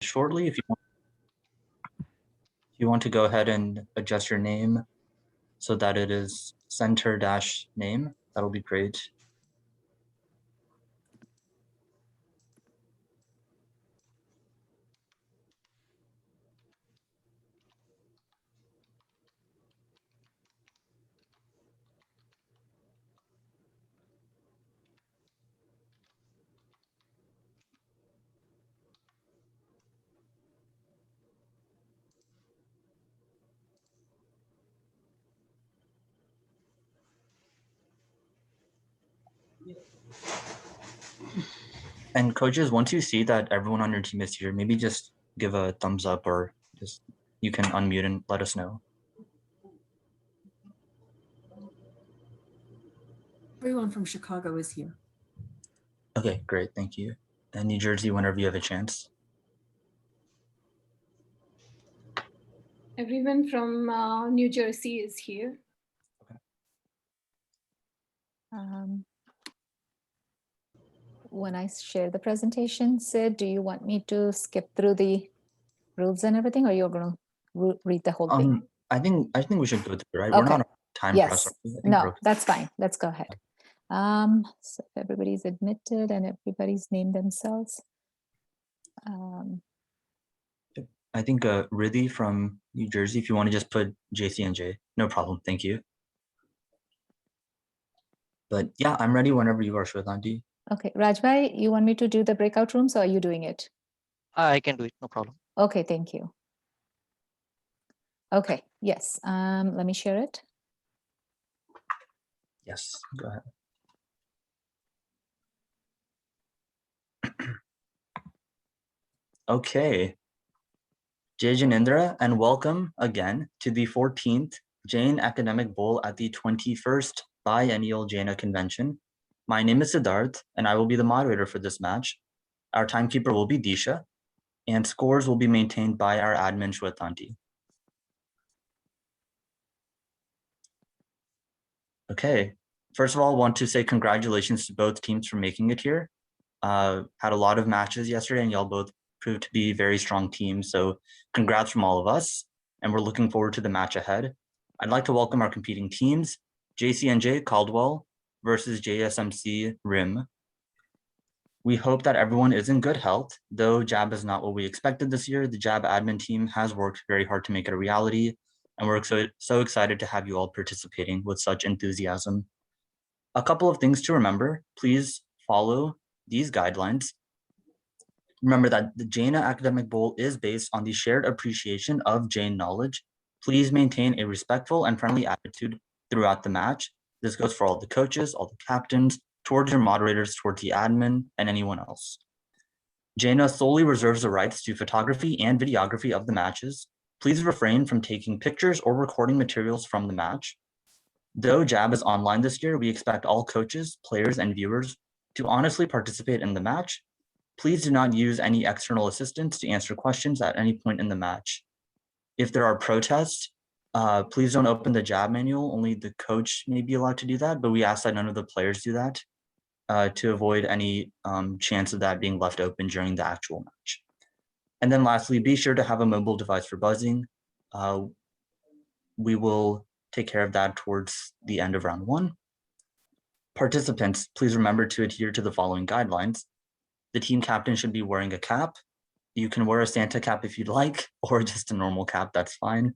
shortly. If you want to go ahead and adjust your name so that it is center-name, that'll be great. And coaches, once you see that everyone on your team is here, maybe just give a thumbs up or just you can unmute and let us know. Everyone from Chicago is here. Okay, great, thank you. And New Jersey, whenever you have a chance. Everyone from New Jersey is here. When I share the presentation, Sid, do you want me to skip through the rules and everything, or you're going to read the whole thing? I think we should go through, right? Okay. We're not on time press. No, that's fine. Let's go ahead. So everybody's admitted and everybody's named themselves. I think Riddhi from New Jersey, if you want to just put JCNJ, no problem. Thank you. But yeah, I'm ready whenever you are, Shwetanti. Okay, Rajbhai, you want me to do the breakout rooms or are you doing it? I can do it, no problem. Okay, thank you. Okay, yes, let me share it. Yes, go ahead. Okay. Jai Janindra, and welcome again to the 14th Jain Academic Bowl at the 21st Biennial JAINA Convention. My name is Siddharth, and I will be the moderator for this match. Our timekeeper will be Disha, and scores will be maintained by our admin Shwetanti. Okay, first of all, I want to say congratulations to both teams for making it here. Had a lot of matches yesterday, and y'all both proved to be very strong teams. So congrats from all of us, and we're looking forward to the match ahead. I'd like to welcome our competing teams, JCNJ Caldwell versus JSMC Hrim. We hope that everyone is in good health, though JAB is not what we expected this year. The JAB admin team has worked very hard to make it a reality, and we're so excited to have you all participating with such enthusiasm. A couple of things to remember: please follow these guidelines. Remember that the JAINA Academic Bowl is based on the shared appreciation of Jain knowledge. Please maintain a respectful and friendly attitude throughout the match. This goes for all the coaches, all the captains, towards your moderators, towards the admin, and anyone else. JAINA solely reserves the rights to photography and videography of the matches. Please refrain from taking pictures or recording materials from the match. Though JAB is online this year, we expect all coaches, players, and viewers to honestly participate in the match. Please do not use any external assistance to answer questions at any point in the match. If there are protests, please don't open the JAB manual. Only the coach may be allowed to do that, but we ask that none of the players do that to avoid any chance of that being left open during the actual match. And then lastly, be sure to have a mobile device for buzzing. We will take care of that towards the end of round one. Participants, please remember to adhere to the following guidelines. The team captain should be wearing a cap. You can wear a Santa cap if you'd like, or just a normal cap, that's fine.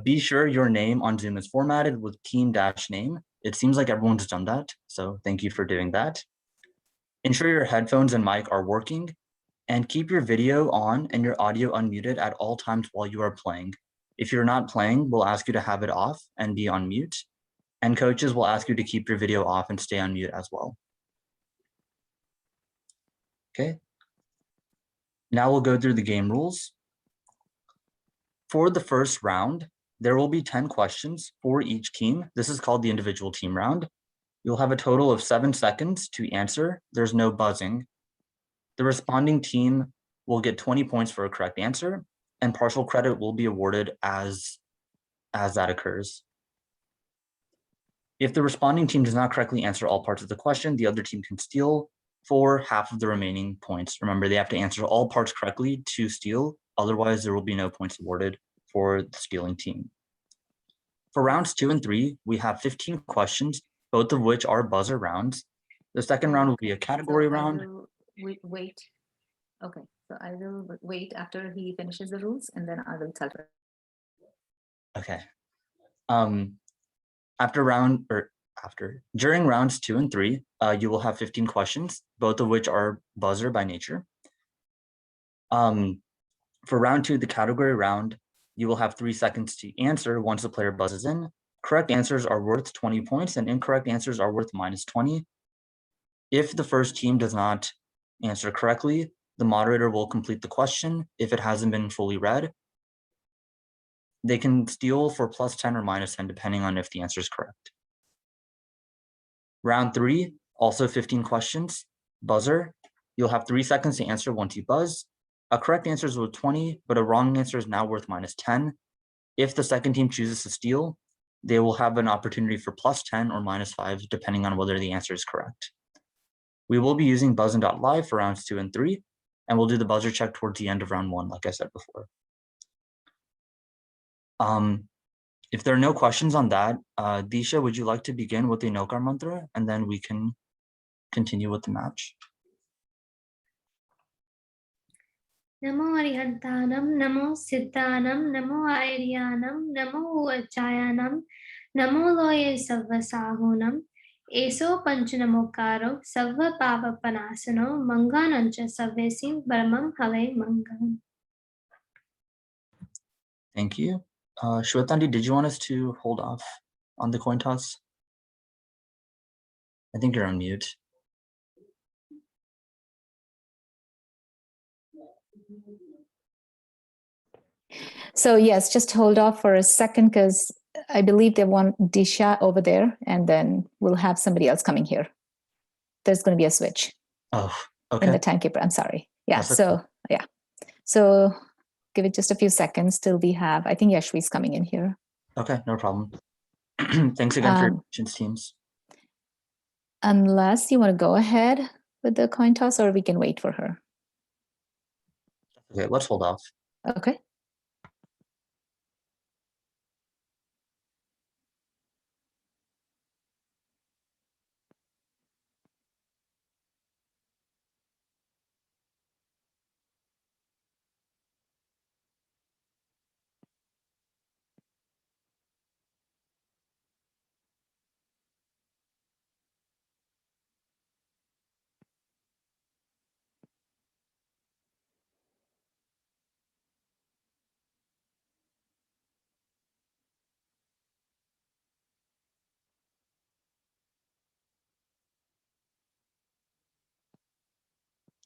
Be sure your name on Zoom is formatted with team-name. It seems like everyone's done that, so thank you for doing that. Ensure your headphones and mic are working, and keep your video on and your audio unmuted at all times while you are playing. If you're not playing, we'll ask you to have it off and be on mute, and coaches will ask you to keep your video off and stay on mute as well. Okay. Now we'll go through the game rules. For the first round, there will be 10 questions for each team. This is called the individual team round. You'll have a total of 7 seconds to answer. There's no buzzing. The responding team will get 20 points for a correct answer, and partial credit will be awarded as that occurs. If the responding team does not correctly answer all parts of the question, the other team can steal for half of the remaining points. Remember, they have to answer all parts correctly to steal. Otherwise, there will be no points awarded for the stealing team. For rounds 2 and 3, we have 15 questions, both of which are buzzer rounds. The second round will be a category round. Wait. Okay, so I will wait after he finishes the rules and then I will tell her. Okay. During rounds 2 and 3, you will have 15 questions, both of which are buzzer by nature. For round 2, the category round, you will have 3 seconds to answer once the player buzzes in. Correct answers are worth 20 points and incorrect answers are worth -20. If the first team does not answer correctly, the moderator will complete the question if it hasn't been fully read. They can steal for +10 or -10, depending on if the answer is correct. Round 3, also 15 questions, buzzer. You'll have 3 seconds to answer once you buzz. A correct answer is worth 20, but a wrong answer is now worth -10. If the second team chooses to steal, they will have an opportunity for +10 or -5, depending on whether the answer is correct. We will be using buzzin.live for rounds 2 and 3, and we'll do the buzzer check towards the end of round 1, like I said before. If there are no questions on that, Disha, would you like to begin with the Nokar mantra, and then we can continue with the match? Namo Arihantanam, Namo Siddhanam, Namo Airyanam, Namo Uvachayanam, Namo Loye Savva Sahunam, Eso Panchanamokaro, Savva Pava Panasano, Manganancha Savvesim, Brahmam Hale Mangalam. Thank you. Shwetandi, did you want us to hold off on the coin toss? I think you're on mute. So yes, just hold off for a second because I believe they want Disha over there and then we'll have somebody else coming here. There's going to be a switch Oh, in okay. the timekeeper. I'm sorry. Yeah, That's so okay. yeah. So give it just a few seconds till we have, I think Yashvi's coming in here. Okay, no problem. Thanks again for your patience, teams. Unless you want to go ahead with the coin toss or we can wait for her. Okay, let's hold off. Okay.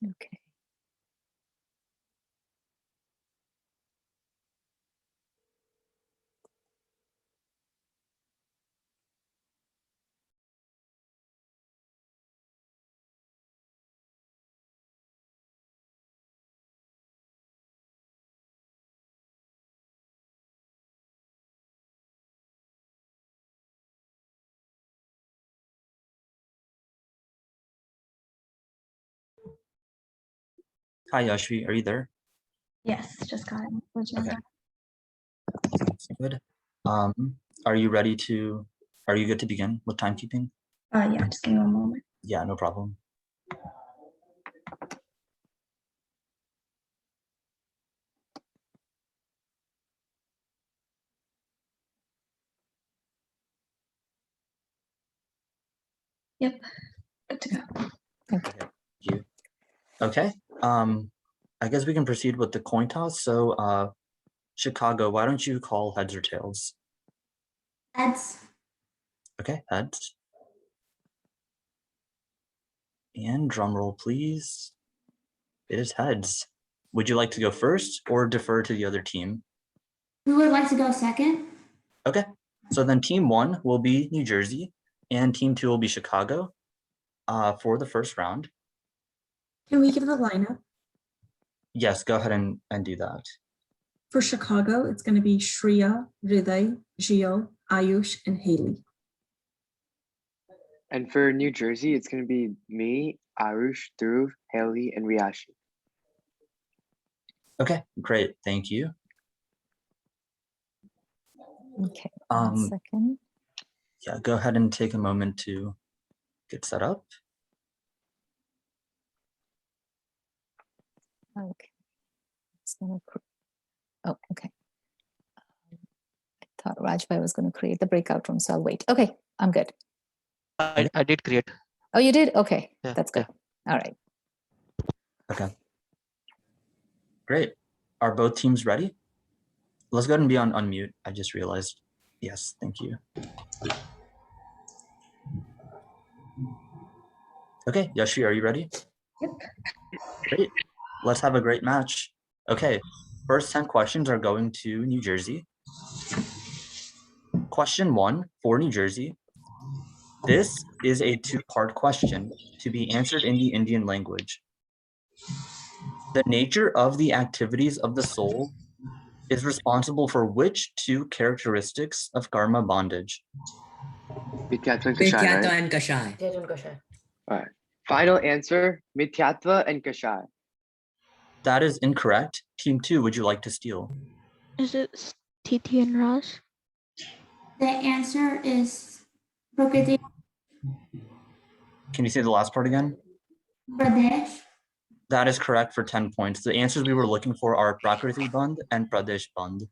Okay. Hi, Yashvi, are you there? Yes, just got it. Okay. That's good. Are you ready to, are you good to begin with timekeeping? Yeah, just give me one moment. Yeah, no problem. Yep, good to go. Okay, thank you. Okay, I guess we can proceed with the coin toss. So, Chicago, why don't you call heads or tails? Heads. Okay, heads. And drum roll, please. It is heads. Would you like to go first or defer to the other team? Who would like to go second? Okay, so then team 1 will be New Jersey and team 2 will be Chicago for the first round. Can we give the lineup? Yes, go ahead and do that. For Chicago, it's going to be Shreya, Riday, Gio, Ayush, and Haley. And for New Jersey, it's going to be me, Arush, Dhruv, Haley, and Riyashi. Okay, great. Thank you. Okay, one second. Yeah, go ahead and take a moment to get set up. Okay. It's gonna oh, okay. I thought Rajbhai was going to create the breakout room, so I'll wait. Okay, I'm good. I did create. Oh, you did? Okay, Yeah, that's good. All right. Okay. Great. Are both teams ready? Let's go ahead and be on unmute. I just realized. Yes, thank you. Okay, Yashi, are you ready? Yep. Great. Let's have a great match. Okay, first 10 questions are going to New Jersey. Question 1 for New Jersey. This is a two-part question to be answered in the Indian language. The nature of the activities of the soul is responsible for which two characteristics of karma bondage? Mithyatva and Kashai, Mithyatva right? and Kashai. All right. Final answer, Mithyatva and Kashai. That is incorrect. Team 2, would you like to steal? Is it Titi and Raj? The answer is Prakriti Can you say the last part again? Pradesh. That is correct for 10 points. The answers we were looking for are Prakriti Band and Pradesh Band.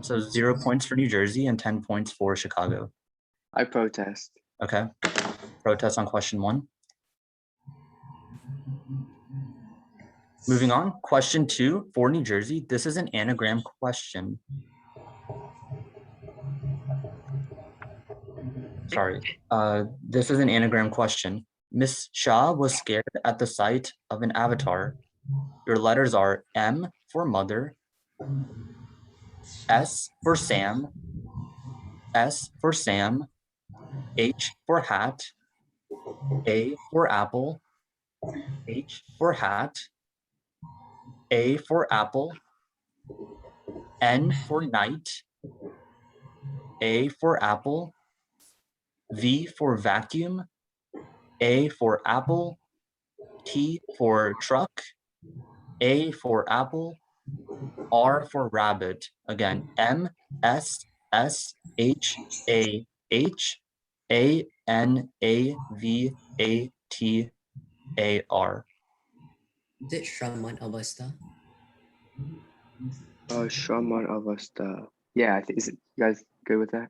So 0 points for New Jersey and 10 points for Chicago. I protest. Okay. Protest on question 1. Moving on, question 2 for New Jersey. This is an anagram question. Sorry, this is an anagram question. Miss Shah was scared at the sight of an avatar. Your letters are M for mother, S for Sam, S for Sam, H for hat, A for apple, H for hat, A for apple, N for night, A for apple, V for vacuum, A for apple, T for truck, A for apple, R for rabbit. Again, M, S, S, H, A, H, A, N, A, V, A, T, A, R. Is it Shraman Avasta? Shraman Avasta. Yeah, is it, you guys good with that?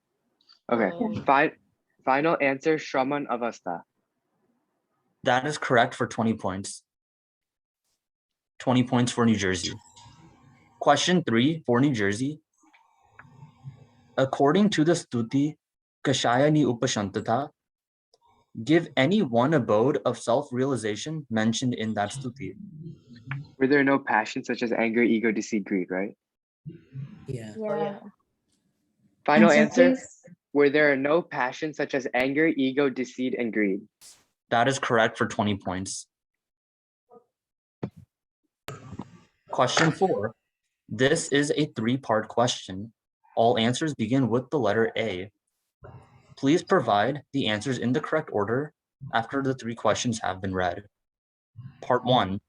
Okay. Final answer, Shraman Avasta. That is correct for 20 points. 20 points for New Jersey. Question 3 for New Jersey. According to the Stuti, Kashaya ni Upashantata, give any one abode of self-realization mentioned in that Stuti. Were there no passions such as anger, ego, deceit, greed, right? Yeah. Final Answer, answer, please. where there are no passions such as anger, ego, deceit, and greed. That is correct for 20 points. Question 4. This is a 3-part question. All answers begin with the letter A. Please provide the answers in the correct order after the 3 questions have been read. Part 1.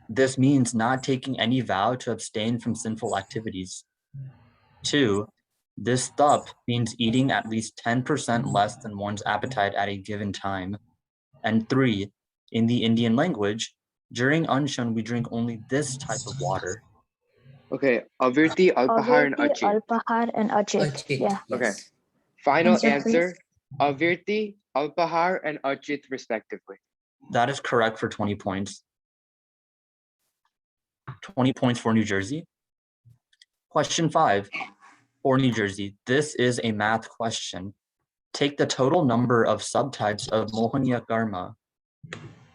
This means not taking any vow to abstain from sinful activities. 2. This stup means eating at least 10% less than one's appetite at a given time. And 3. In the Indian language, during Anshan, we drink only this type of water. Okay, Avirti, Alpahar, and Avirti, Achit. Alpahar, and Achit. Achit, Yeah. Okay. yes. Final Answer, answer, please. Avirti, Alpahar, and Achit respectively. That is correct for 20 points. 20 points for New Jersey. Question 5 for New Jersey. This is a math question. Take the total number of subtypes of Mohaniya Karma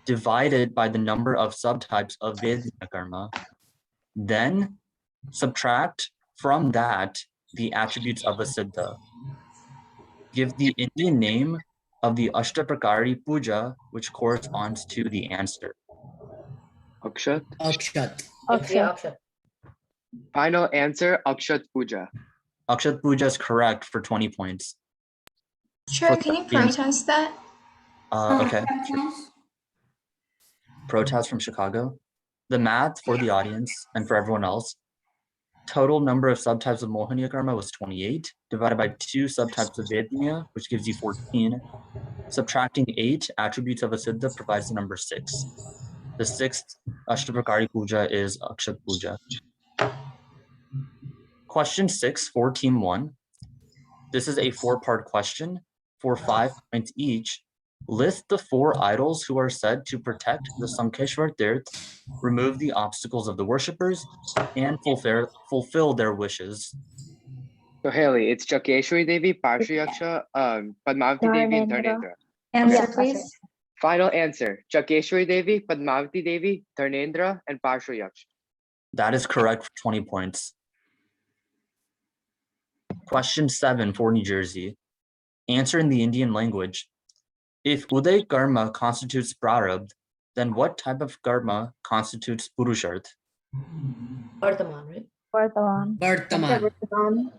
divided by the number of subtypes of Vedana Karma. Then subtract from that the attributes of a Siddha. Give the Indian name of the Ashtaprakari Puja, which corresponds to the answer. Akshat. Akshat. Akshat. Final answer, Akshat Puja. Akshat Puja is correct for 20 points. Sure, can you protest that? Okay. Protest? Protest from Chicago. The math for the audience and for everyone else. Total number of subtypes of Mohaniya karma was 28, divided by 2 subtypes of Vedaniya, which gives you 14. Subtracting 8 attributes of a Siddha provides the number 6. The 6th Ashtaprakari Puja is Akshat Puja. Question 6 for Team 1. This is a 4-part question for 5 points each. List the 4 idols who are said to protect the Sankeshwar Tirth, remove the obstacles of the worshippers, and fulfill their wishes. So Haley, it's Chakeshwari Devi, Parshyaksha, Padmavati Devi, and Dharnendra. Answer, please. Final answer. Chakeshwari Devi, Padmavati Devi, Dharnendra, and Parshyaksha. That is correct for 20 points. Question 7 for New Jersey. Answer in the Indian language. If Uday Karma constitutes Prarabdha, then what type of karma constitutes Purusharth? Vardhaman, right? Vartaman.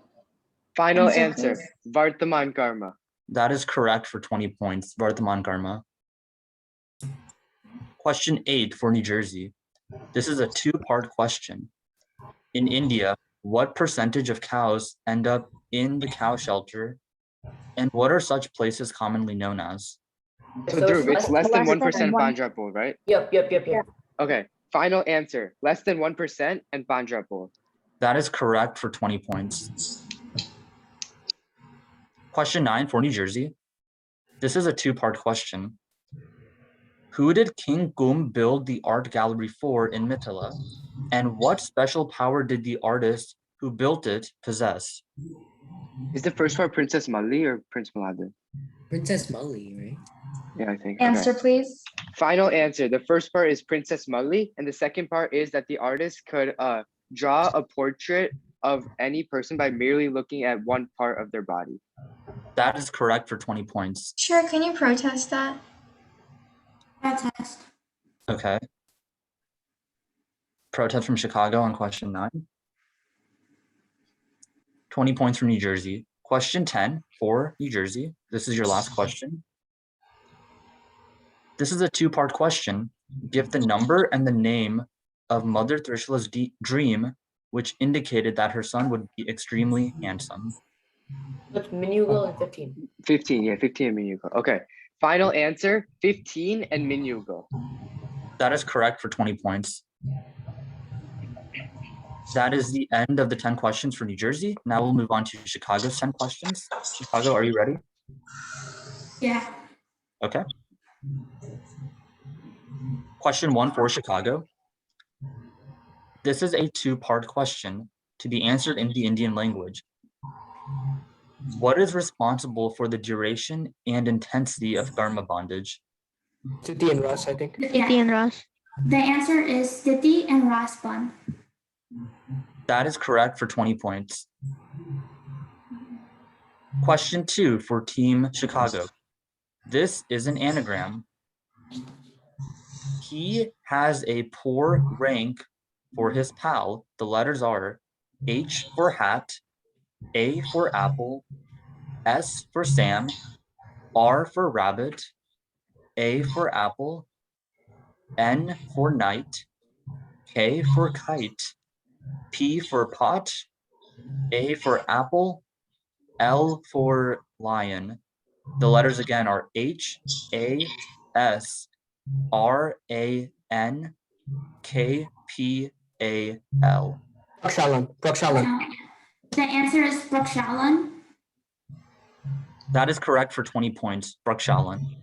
Final Answer, answer. please. Vartaman Karma. That is correct for 20 points. Vardhaman Karma. Question 8 for New Jersey. This is a 2-part question. In India, what percentage of cows end up in the cow shelter, and what are such places commonly known as? So Dhruv, it's less than less 1% than one- Panjapur, right? Yep. Okay. Final answer. Less than 1% and Panjapur. That is correct for 20 points. Question 9 for New Jersey. This is a 2-part question. Who did King Kum build the art gallery for in Mithila? And what special power did the artist who built it possess? Is the first part Princess Malli or Prince Maladdin? Princess Mully, right? Yeah, I think. Answer, Okay. please. Final answer. The first part is Princess Malli, and the second part is that the artist could draw a portrait of any person by merely looking at one part of their body. That is correct for 20 points. Sure, can you protest that? Protest. Okay. Protest from Chicago on question 9. 20 points from New Jersey. Question 10 for New Jersey. This is your last question. This is a 2-part question. Give the number and the name of Mother Trishula's dream, which indicated that her son would be extremely handsome. It's Minugal and 15. 15, yeah, 15 and Minugo. Okay. Final answer, 15 and Minugo. That is correct for 20 points. That is the end of the 10 questions for New Jersey. Now we'll move on to Chicago's 10 questions. Chicago, are you ready? Yeah. Okay. Question 1 for Chicago. This is a 2-part question to be answered in the Indian language. What is responsible for the duration and intensity of karma bondage? Siti and Ras, I think. Yeah. and Ras. The answer is Sthiti and Raspan. That is correct for 20 points. Question 2 for Team Chicago. This is an anagram. He has a poor rank for his pal. The letters are H for hat, A for apple, S for Sam, R for rabbit, A for apple, N for night, K for kite, P for pot, A for apple, L for lion. The letters again are H, A, S, R, A, N, K, P, A, L. Prakshalan. The answer is Prakshalan. That is correct for 20 points, Prakshalan.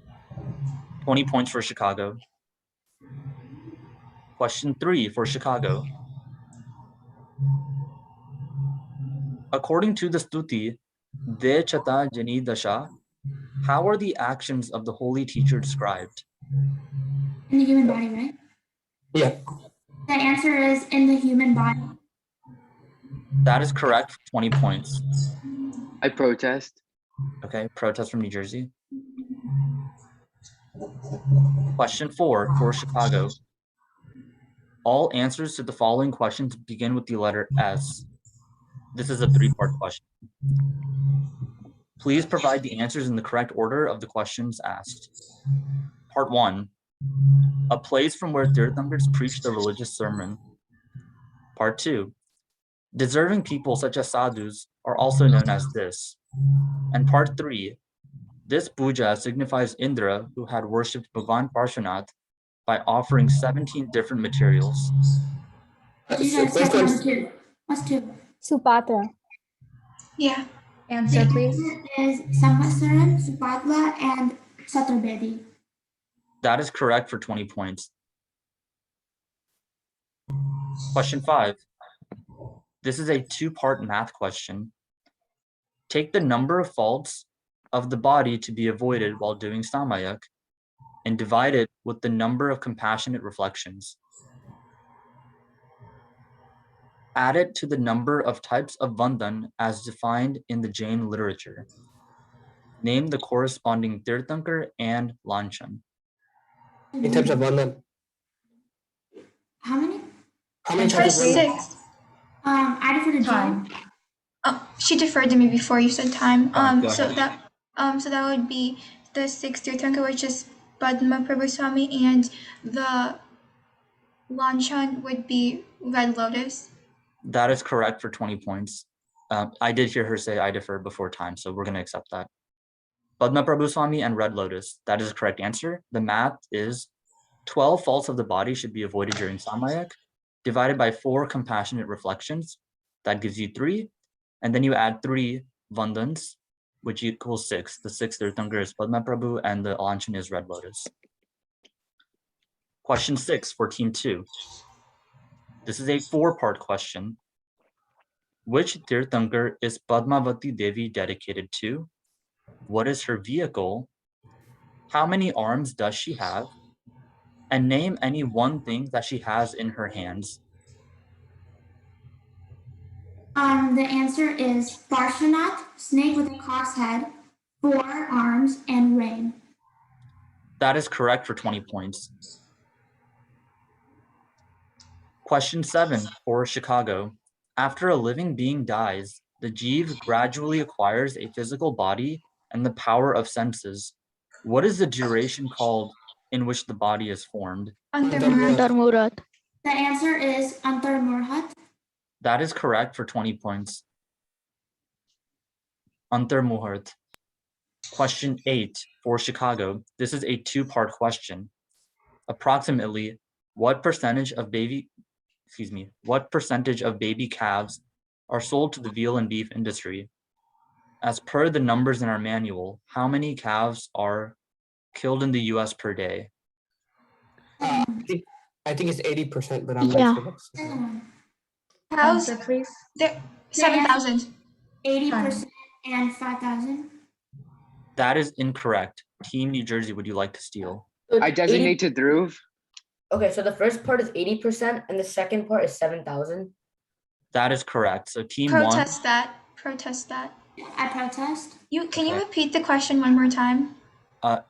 20 points for Chicago. Question 3 for Chicago. According to the Stuti, De Chata Jani Dasha, how are the actions of the holy teacher described? In the human body, right? Yeah. The answer is in the human body. That is correct for 20 points. I protest. Okay, protest from New Jersey. Question 4 for Chicago. All answers to the following questions begin with the letter S. This is a 3-part question. Please provide the answers in the correct order of the questions asked. Part 1. A place from where Tirthankars preach the religious sermon. Part 2. Deserving people such as sadhus are also known as this. And part 3. This puja signifies Indra, who had worshipped Bhagwan Parshvanath by offering 17 different materials. You So guys said first number one's 2. What's 2? Supatra. Yeah. Answer, please. Is Samvatsaran, Supatla, and Saturvedi. That is correct for 20 points. Question 5. This is a two-part math question. Take the number of faults of the body to be avoided while doing samayak and divide it with the number of compassionate reflections. Add it to the number of types of vandan as defined in the Jain literature. Name the corresponding Tirthankar and Lanchan. in terms of Vandan. How many? How many First types of Vandan? 6. I defer to Time. Jane. She deferred to me before you said time. Go So ahead. that would be the 6th Tirthankar, which is Padma Prabhuswami, and the Lanchan would be Red Lotus. That is correct for 20 points. I did hear her say I defer before time, so we're going to accept that. Padma Prabhuswami and Red Lotus. That is the correct answer. The math is 12 faults of the body should be avoided during samayak, divided by 4 compassionate reflections. That gives you 3. And then you add 3 vandans, which equals 6. The 6th Tirthankar is Padma Prabhu and the Lanchan is Red Lotus. Question 6 for team 2. This is a 4-part question. Which Tirthankar is Padmavati Devi dedicated to? What is her vehicle? How many arms does she have? And name any one thing that she has in her hands. The answer is Parshvanath, snake with a cock's head, 4 arms, and rain. That is correct for 20 points. Question 7 for Chicago. After a living being dies, the Jeev gradually acquires a physical body and the power of senses. What is the duration called in which the body is formed? Antarmurat. The answer is Antarmurhat. That is correct for 20 points. Antarmuhurt. Question 8 for Chicago. This is a 2-part question. Approximately what percentage of baby calves are sold to the veal and beef industry? As per the numbers in our manual, how many calves are killed in the US per day? I think it's 80%, but I'm not sure. Cows, Answer, please. 7,000. 80% and 5,000. That is incorrect. Team New Jersey, would you like to steal? So I it's designate to Dhruv. Okay, so the first part is 80% and the second part is 7,000. That is correct. So team 1. Protest that. I protest. Can you repeat the question one more time?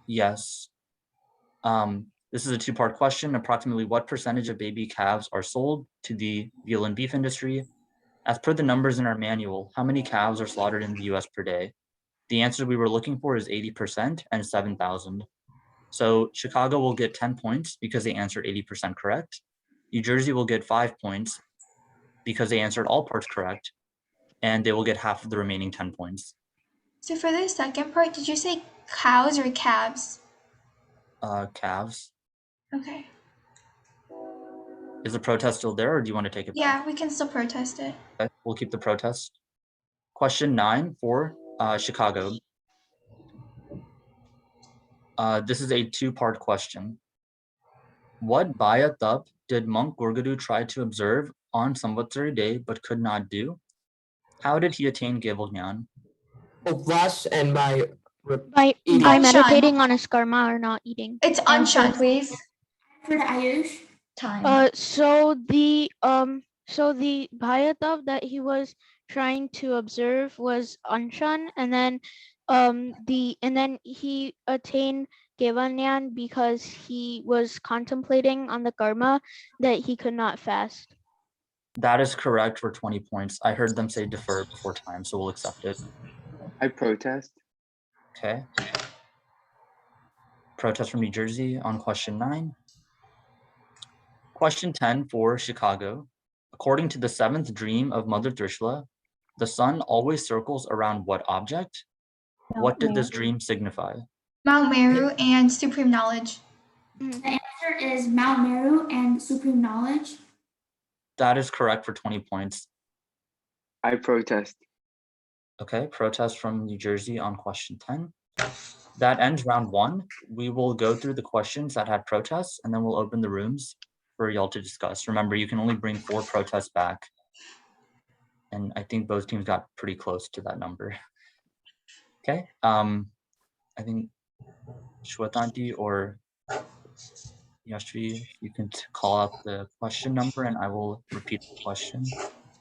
Yes. This is a 2-part question. Approximately what percentage of baby calves are sold to the veal and beef industry? As per the numbers in our manual, how many calves are slaughtered in the US per day? The answer we were looking for is 80% and 7,000. So Chicago will get 10 points because they answered 80% correct. New Jersey will get 5 points because they answered all parts correct. And they will get half of the remaining 10 points. So for the second part, did you say cows or calves? Calves. Okay. Is the protest still there, or do you want to take it back? Yeah, we can still protest it. Okay, we'll keep the protest. Question 9 for Chicago. This is a 2-part question. What Baya Tap did monk Gurgadu try to observe on Samvatsari day but could not do? How did he attain Gevalgnan? Upvas and by eating. By Anshan. meditating on his karma or not eating. It's Answer, Anshan. please. For the Ayush. Time. So the Bhayatav that he was trying to observe was Anshan, and then he attained Gevanyan because he was contemplating on the karma that he could not fast. That is correct for 20 points. I heard them say defer before time, so we'll accept it. I protest. Okay. Protest from New Jersey on question 9. Question 10 for Chicago. According to the 7th dream of Mother Trishula, the sun always circles around what object? What did this dream signify? Mount Meru and supreme knowledge. The answer is Mount Meru and supreme knowledge. That is correct for 20 points. I protest. Okay, protest from New Jersey on question 10. That ends round 1. We will go through the questions that had protests, and then we'll open the rooms for y'all to discuss. Remember, you can only bring 4 protests back. And I think both teams got pretty close to that number. Okay, I think Shwetanti or Yashvi, you can call out the question number and I will repeat the question.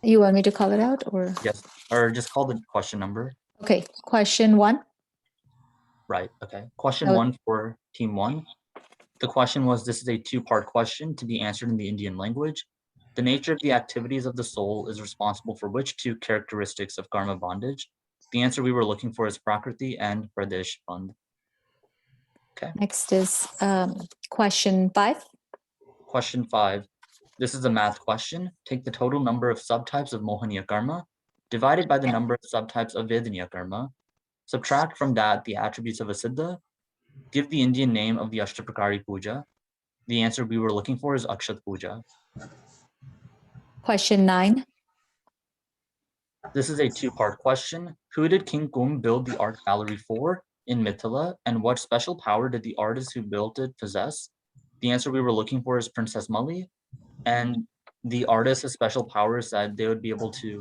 You want me to call it out or? Yes, or just call the question number. Okay, question 1. Right, okay. Question 1 for team 1. The question was, this is a 2-part question to be answered in the Indian language. The nature of the activities of the soul is responsible for which 2 characteristics of karma bondage? The answer we were looking for is Prakriti and Pradesh Band. Okay. Next is question 5. Question 5. This is a math question. Take the total number of subtypes of Mohaniya karma divided by the number of subtypes of Vedaniya karma. Subtract from that the attributes of a Siddha. Give the Indian name of the Ashtaprakari Puja. The answer we were looking for is Akshat Puja. Question 9. This is a 2-part question. Who did King Kum build the art gallery for in Mithila, and what special power did the artist who built it possess? The answer we were looking for is Princess Mali, and the artist's special power is that they would be able to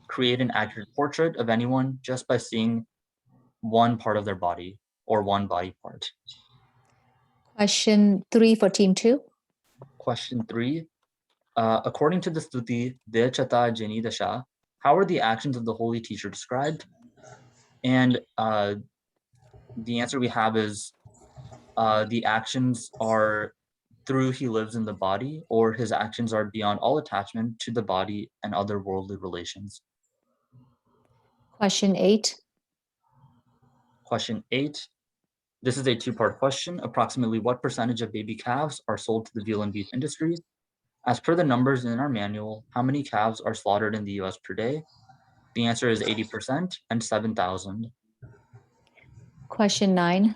create an accurate portrait of anyone just by seeing one part of their body or one body part. Question 3 for team 2. Question 3. According to the Stuti Dechata Jani Dasha, how are the actions of the holy teacher described? And the answer we have is the actions are through he lives in the body, or his actions are beyond all attachment to the body and other worldly relations. Question 8. Question 8. This is a 2-part question. Approximately what percentage of baby calves are sold to the veal and beef industry? As per the numbers in our manual, how many calves are slaughtered in the US per day? The answer is 80% and 7,000. Question 9.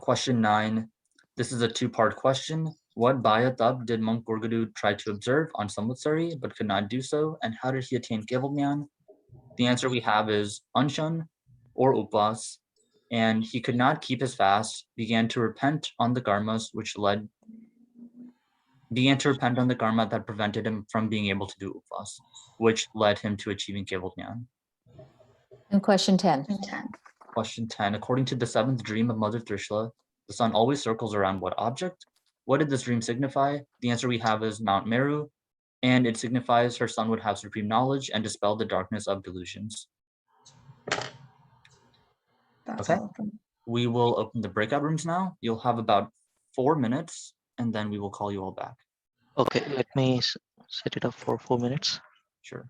Question 9. This is a 2-part question. What Bayatab did Monk Gorgadu try to observe on Samvatsari but could not do so? And how did he attain Kevalmyan? The answer we have is Anshan or Upas. And he could not keep his fast, began to repent on the karmas that prevented him from being able to do Upas, which led him to achieving Kevalmyan. And question 10. Question 10. According to the 7th dream of Mother Trishula, the sun always circles around what object? What did this dream signify? The answer we have is Mount Meru, and it signifies her son would have supreme knowledge and dispel the darkness of delusions. Okay, we will open the breakout rooms now. You'll have about 4 minutes, and then we will call you all back. Okay, let me set it up for 4 minutes. Sure.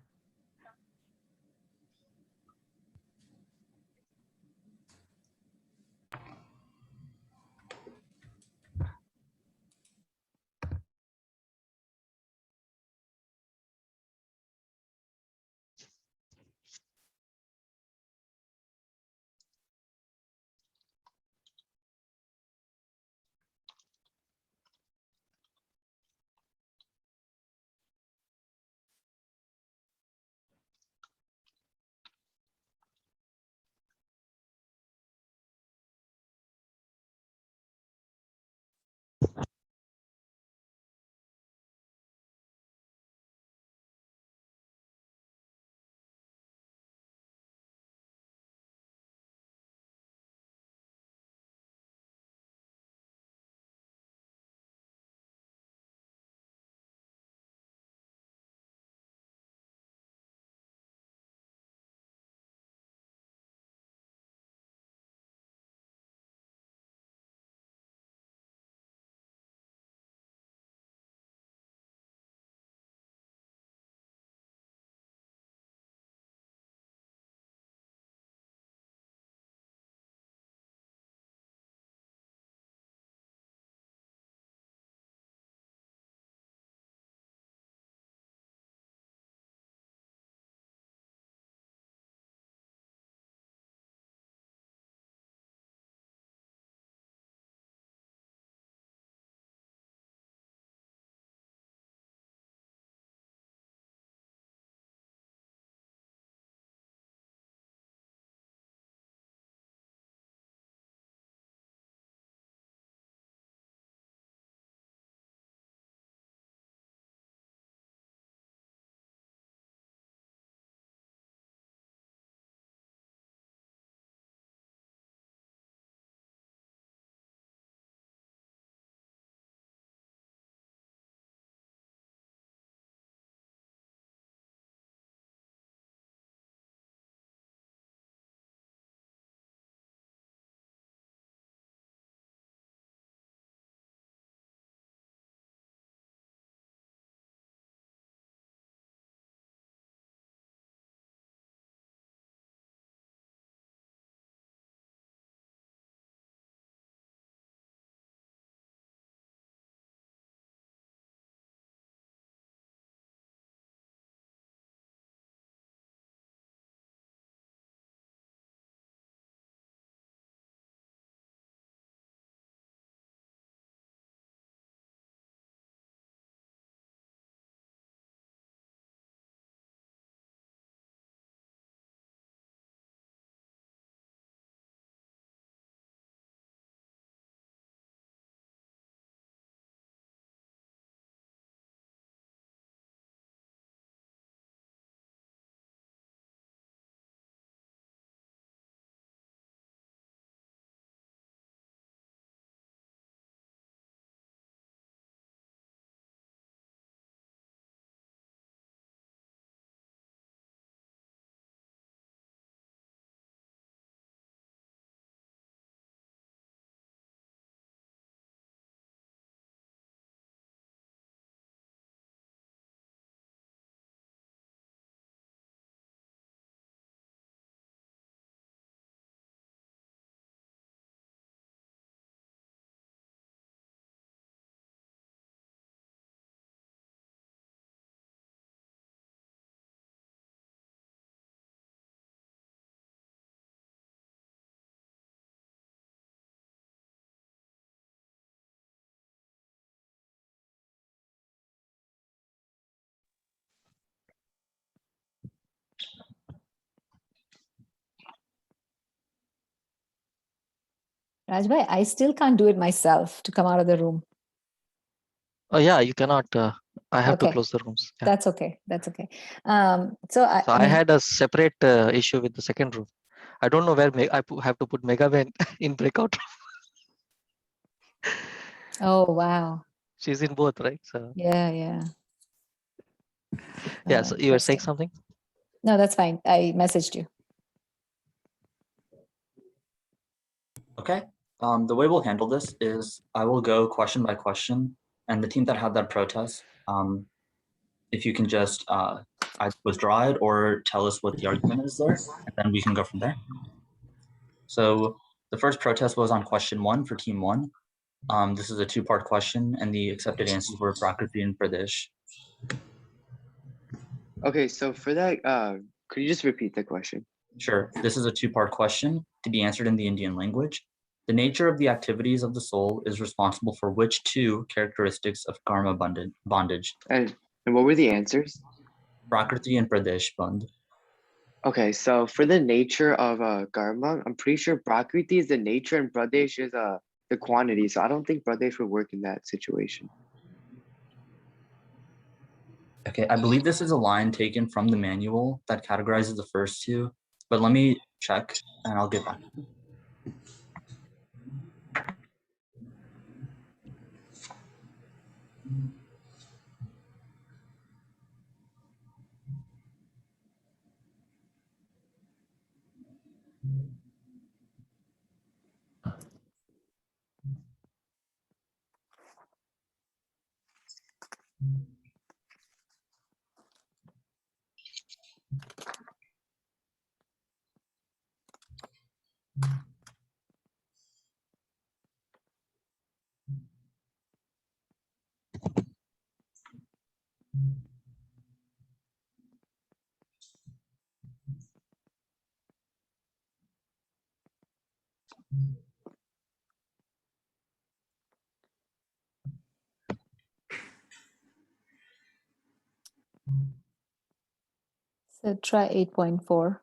Rajbhai, I still can't do it myself to come out of the room. Oh yeah, you cannot. I have to Okay. close the rooms. Yeah. That's okay. That's okay. So I had a separate issue with the second room. I don't know where have to put Mega Man in breakout room. Oh, wow. She's in both, right? So Yeah, yeah. yeah. So you were saying Interesting. something? No, that's fine. I messaged you. Okay. The way we'll handle this is I will go question by question, and the team that had that protest, if you can just either withdraw it or tell us what the argument is there, and then we can go from there. So the first protest was on question 1 for team 1. This is a 2-part question, and the accepted answers were Prakriti and Pradesh. Okay, so for that, could you just repeat the question? Sure. This is a 2-part question to be answered in the Indian language. The nature of the activities of the soul is responsible for which 2 characteristics of karma bondage? And what were the answers? Prakriti and Pradesh band. Okay, so for the nature of karma, I'm pretty sure Prakriti is the nature and Pradesh is the quantity. So I don't think Pradesh would work in that situation. Okay, I believe this is a line taken from the manual that categorizes the first 2, but let me check and I'll get back to you. So try 8.4.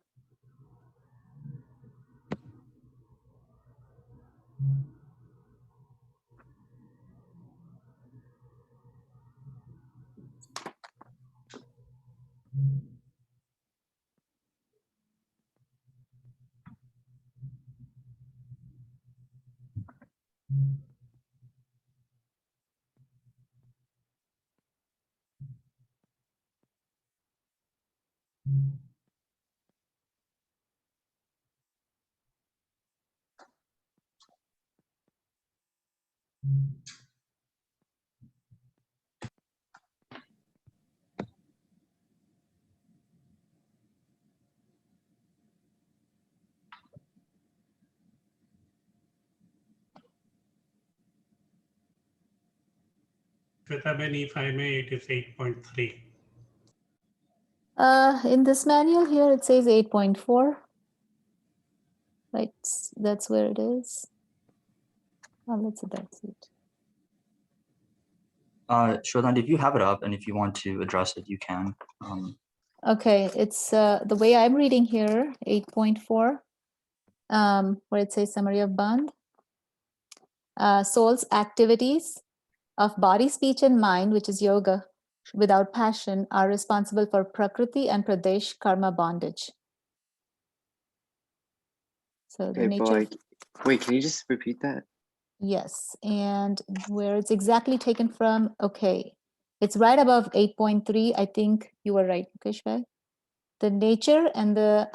Shweta, if I may, it is 8.3. In this manual here, it says 8.4. Right, that's where it is. Oh, let's see, that's it. Shwetan, if you have it up and if you want to address it, you can. Okay, it's the way I'm reading here, 8.4, where it says summary of band. Soul's activities of body, speech, and mind, which is yoga, without passion, are responsible for Prakriti and Pradesh karma bondage. So the Okay, nature. wait, can you just repeat that? Yes, and where it's exactly taken from, okay, it's right above 8.3. I think you were right, Mukesh. The nature and the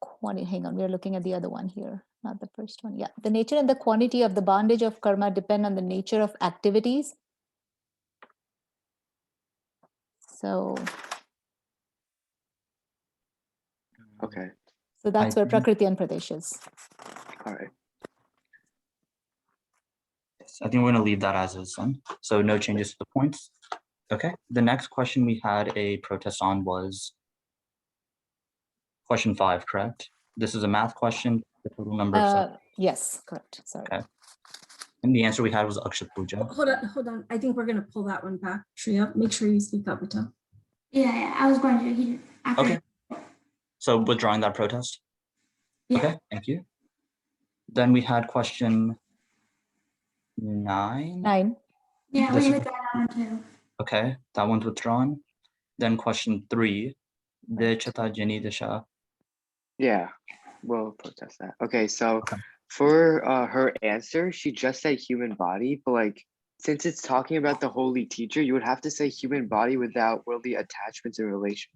quantity, hang on, we're looking at the other one here, not the first one. Yeah, the nature and the quantity of the bondage of karma depend on the nature of activities. So, Okay. so that's where Prakriti and Pradesh is. All right. I think we're going to leave that as is then. So no changes to the points. Okay. The next question we had a protest on was question 5, correct? This is a math question. The total number of yes, correct. Sorry. Okay. And the answer we had was Akshat Puja. Hold on. I think we're going to pull that one back. Shreya, make sure you speak up, Vita. Yeah, I was going to. Okay. So withdrawing that protest? Yeah. Okay, thank you. Then we had question 9. 9. Yeah, This we is- would that one too. Okay, that one's withdrawn. Then question 3. De chata jeni de Shah. Yeah, we'll protest that. Okay, so for her answer, she just said human body, but like since it's talking about the holy teacher, you would have to say human body without worldly attachments and relations.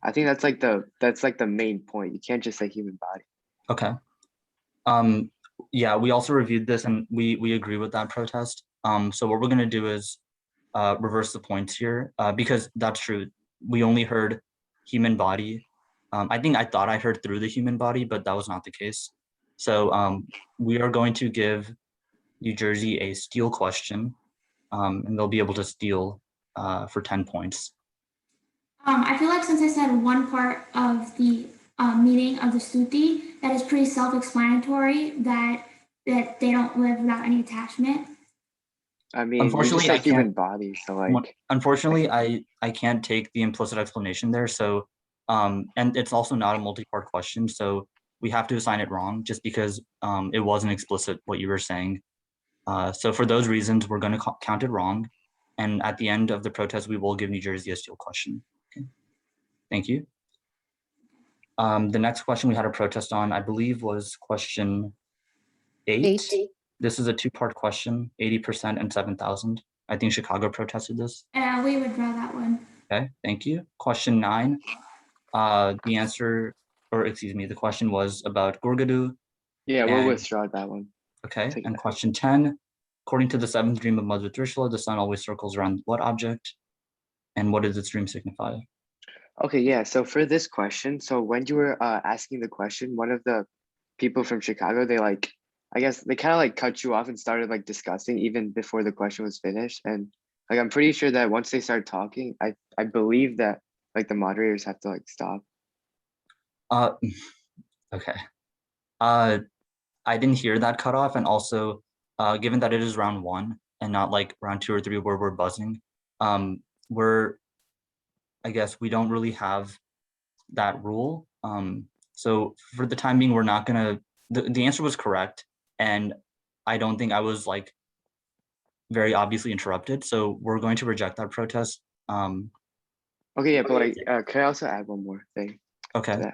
I think that's like the main point. You can't just say human body. Okay. Yeah, we also reviewed this and we agree with that protest. So what we're gonna do is reverse the points here because that's true. We only heard human body. I thought I heard through the human body, but that was not the case. So we are going to give New Jersey a steal question, and they'll be able to steal for 10 points. I feel like since I said one part of the meaning of the stuti, that is pretty self-explanatory that they don't live without any attachment. I mean, you just Unfortunately, said human body, so like. Unfortunately, I can't take the implicit explanation there. So, and it's also not a multi-part question, so we have to assign it wrong just because it wasn't explicit what you were saying. So for those reasons, we're going to count it wrong, and at the end of the protest, we will give New Jersey a steal question. Okay. Thank you. The next question we had a protest on, I believe, was question 8. This is a 2-part question, 80% and 7,000. I think Chicago protested this. We would draw that one. Okay, thank you. Question 9. The answer, or excuse me, the question was about Gorgadu. Yeah, we'll withdraw that one. Okay, and question 10. According to the 7th dream of Mother Trishula, the sun always circles around what object? And what does its dream signify? Okay, yeah, so for this question, so when you were asking the question, one of the people from Chicago, they like, I guess they kind of like cut you off and started like discussing even before the question was finished. And like, I'm pretty sure that once they start talking, I believe that like the moderators have to like stop. Okay. I didn't hear that cutoff. And also, given that it is round 1 and not like round 2 or 3 where we're buzzing, I guess we don't really have that rule. So for the time being, we're not gonna, the answer was correct. And I don't think I was like very obviously interrupted. So we're going to reject that protest. Okay, yeah, but like, can I also add one more thing? Okay.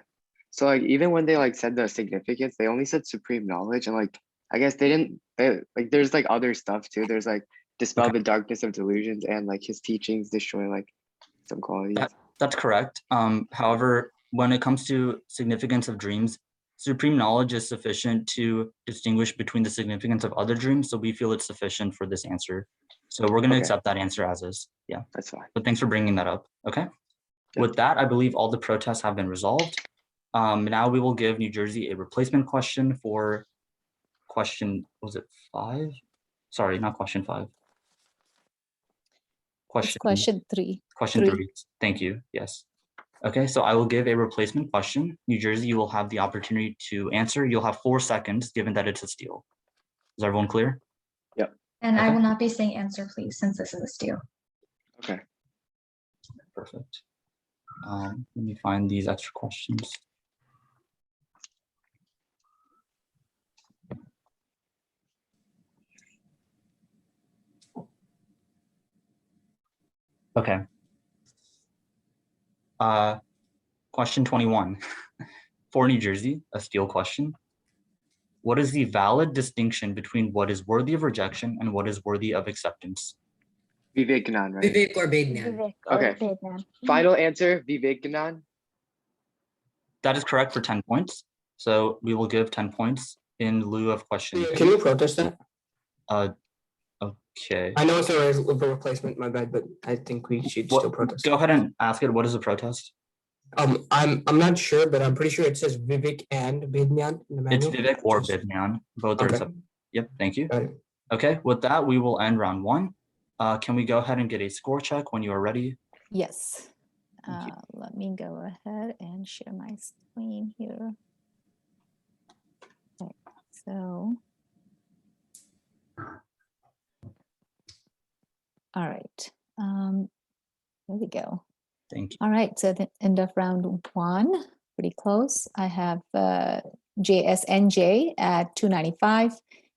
So like, even when they like said the significance, they only said supreme knowledge, and like, I guess they like, there's like other stuff too. There's like dispel the darkness of delusions and like his teachings destroy like some qualities. That's correct. However, when it comes to significance of dreams, supreme knowledge is sufficient to distinguish between the significance of other dreams. So we feel it's sufficient for this answer. So we're going to accept that answer as is. Yeah, that's fine. But thanks for bringing that up. Okay. Yeah. With that, I believe all the protests have been resolved. Now we will give New Jersey a replacement question for question, was it 5? Sorry, not question 5. Question 3. Question 3. Thank you. Yes. Okay, so I will give a replacement question. New Jersey, you will have the opportunity to answer. You'll have 4 seconds, given that it's a steal. Is everyone clear? Yep. And I will not be saying answer, please, since this is a steal. Okay. Perfect. Let me find these extra questions. Okay. Question 21. For New Jersey, a steal question. What is the valid distinction between what is worthy of rejection and what is worthy of acceptance? Vivekanan, right? Vivek or Biennial. Okay. Final answer, Vivekanan. That is correct for 10 points. So we will give 10 points in lieu of question. Can you protest that? Okay. I know it's a replacement, my bad, but I think we should still protest. Go ahead and ask it. What is the protest? I'm not sure, but I'm pretty sure it says Vivek and Biennial in the manual. It's Vivek or Biennial. Both are accepted. Yep, thank you. Got it. Okay, with that, we will end round 1. Can we go ahead and get a score check when you are ready? Yes. Let me go ahead and share my screen here. Okay, so. All right. There we go. Thank you. All right, so the end of round 1, pretty close. I have JSNJ at 295,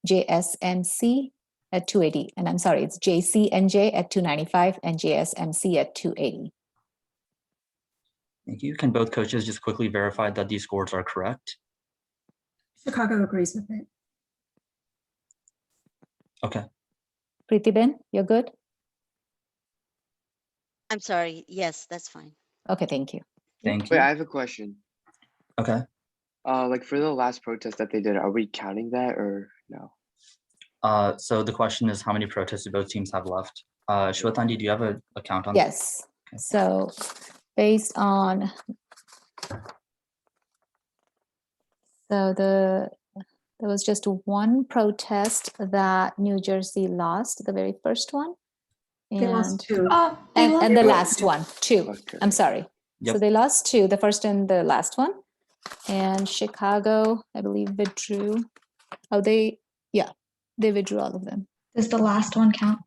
JSMC at 280. And I'm sorry, it's JCNJ at 295 and JSMC at 280. Thank you. Can both coaches just quickly verify that these scores are correct? Chicago agrees with it. Okay. Pritiben, you're good? I'm sorry. Yes, that's fine. Okay, thank you. Thank Wait, you. I have a question. Okay. Like for the last protest that they did, are we counting that or no? So the question is, how many protests do both teams have left? Shwetandi, do you have a count on? Yes. Okay. So based on, there was just one protest that New Jersey lost, the very first one. They lost two. And the last one, two. Okay. I'm sorry. Yep. So they lost two, the first and the last one. And Chicago, I believe, withdrew. Oh, they withdrew all of them. Does the last one count?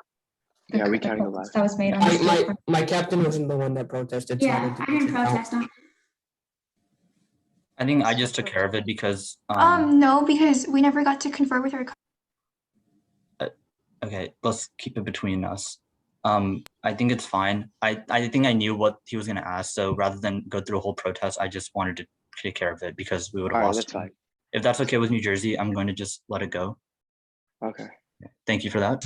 Yeah, we The counting the protest last. that was made on the My, state. my captain wasn't the one that protested. so Yeah, I didn't protest on. I think I just took care of it because No, because we never got to confer with our okay, let's keep it between us. I think it's fine. I think I knew what he was gonna ask, so rather than go through a whole protest, I just wanted to take care of it because we would have All right, lost. that's fine. If that's okay with New Jersey, I'm going to just let it go. Okay. Thank you for that.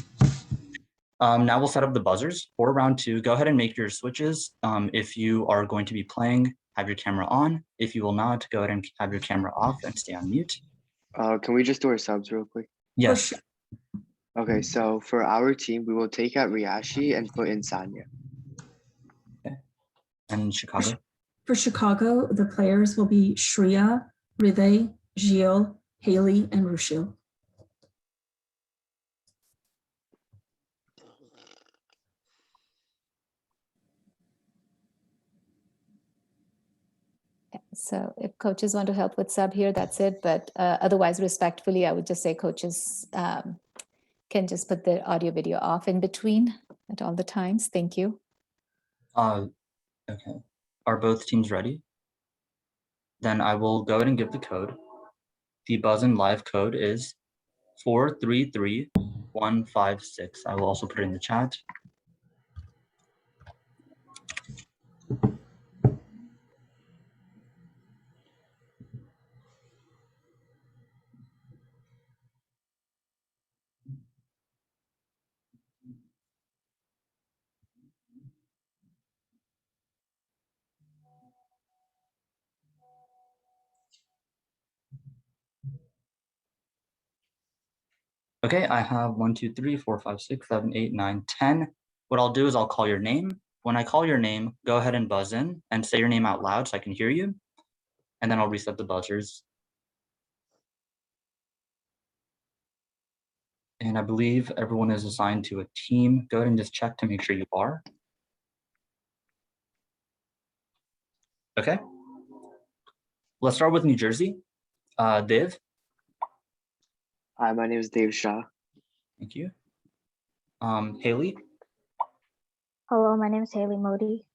Now we'll set up the buzzers for round two. Go ahead and make your switches. If you are going to be playing, have your camera on. If you will not, go ahead and have your camera off and stay on mute. Can we just do our subs real quick? Yes. Okay, so for our team, we will take out Riyashi and put in Sanya. Okay. And Chicago? For Chicago, the players will be Shreya, Hriday, Gilles, Haley, and Rushil. So if coaches want to help with sub here, that's it. But otherwise, respectfully, I would just say coaches can just put the audio video off in between at all the times. Thank you. Okay. Are both teams ready? Then I will go ahead and give the code. The buzz-in live code is 433156. I will also put it in the chat. Okay, I have 1, 2, 3, 4, 5, 6, 7, 8, 9, 10. What I'll do is I'll call your name. When I call your name, go ahead and buzz in and say your name out loud so I can hear you. And then I'll reset the buzzers. And I believe everyone is assigned to a team. Go ahead and just check to make sure you are. Okay. Let's start with New Jersey. Dev. Hi, my name is Dave Shah. Thank you. Haley. Hello, my name is Haley Modi.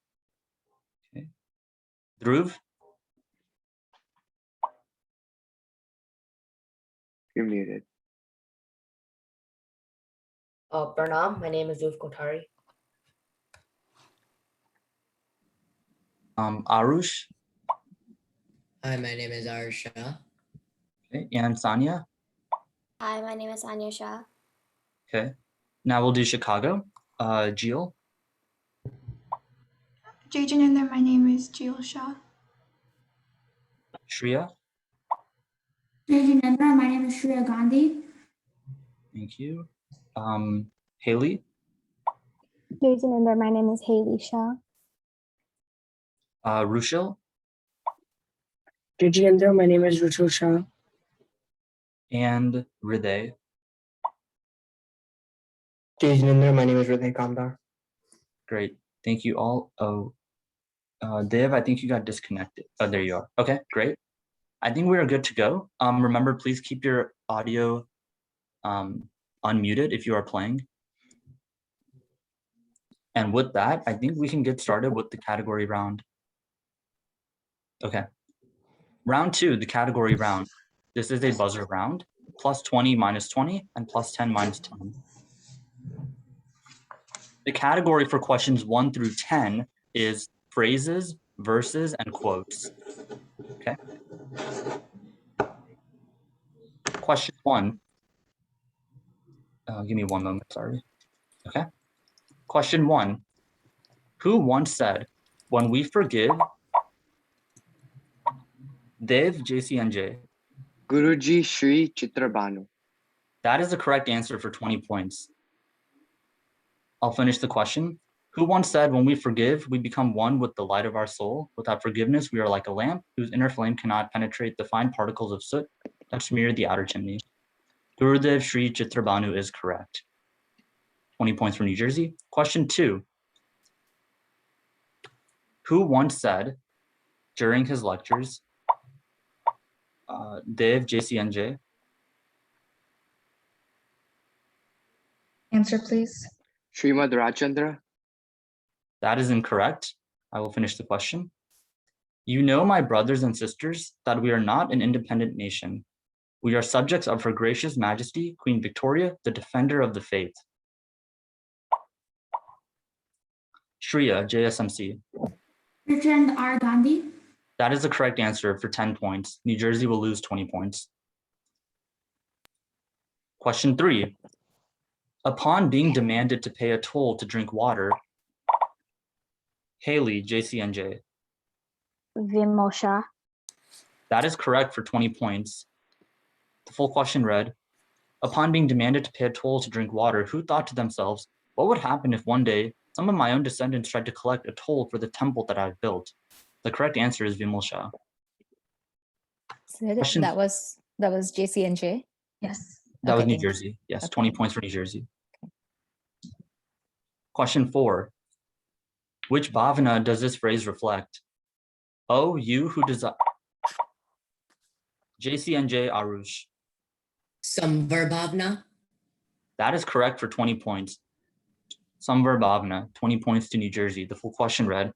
Okay. Dhruv. You're muted. Pranam, my name is Dhruv Kotari. Arush. Hi, my name is Arsha. Okay. And Sanya. Hi, my name is Anya Shah. Okay. Now we'll do Chicago. Jill. Jayjanandar, my name is Jill Shah. Shreya. Jayjanandar, my name is Shreya Gandhi. Thank you. Haley. Jayjanandar, my name is Haley Shah. Rushil. Jayendra, my name is Rushil Shah. And Hriday. Jayendra, my name is Hriday Kamdar. Great. Thank you all. Oh, Dev, I think you got disconnected. Oh, there you are. Okay, great. I think we are good to go. Remember, please keep your audio unmuted if you are playing. And with that, I think we can get started with the category round. Okay. Round 2, the category round. This is a buzzer round, plus 20 minus 20 and plus 10 minus 10. The category for questions 1 through 10 is phrases, verses, and quotes. Okay. Question 1. Give me one moment, sorry. Okay. Question 1. Who once said, when we forgive, Dev JCNJ? Guruji Shri Chitrabhanu. That is the correct answer for 20 points. I'll finish the question. Who once said, when we forgive, we become one with the light of our soul. Without forgiveness, we are like a lamp whose inner flame cannot penetrate the fine particles of soot that smear the outer chimney. Gurudev Shri Chitrabhanu is correct. 20 points for New Jersey. Question 2. Who once said during his lectures, Dev JCNJ? Answer, please. Srimad Rajchandra. That is incorrect. I will finish the question. You know, my brothers and sisters, that we are not an independent nation. We are subjects of Her Gracious Majesty, Queen Victoria, the defender of the faith. Shreya, JSMC. Richard R. Gandhi. That is the correct answer for 10 points. New Jersey will lose 20 points. Question 3. Upon being demanded to pay a toll to drink water, Haley, JCNJ. Vimal Shah. That is correct for 20 points. The full question read, upon being demanded to pay a toll to drink water, who thought to themselves, what would happen if one day some of my own descendants tried to collect a toll for the temple that I've built? The correct answer is Vimal Shah. That was JCNJ. Yes. That was Okay, New thank you. Jersey. Yes, Okay. 20 points for New Jersey. Question 4. Which bhavana does this phrase reflect? Oh, you who desire. JCNJ Arush. Samvarbhavna. That is correct for 20 points. Samvarbhavna, 20 points to New Jersey. The full question read,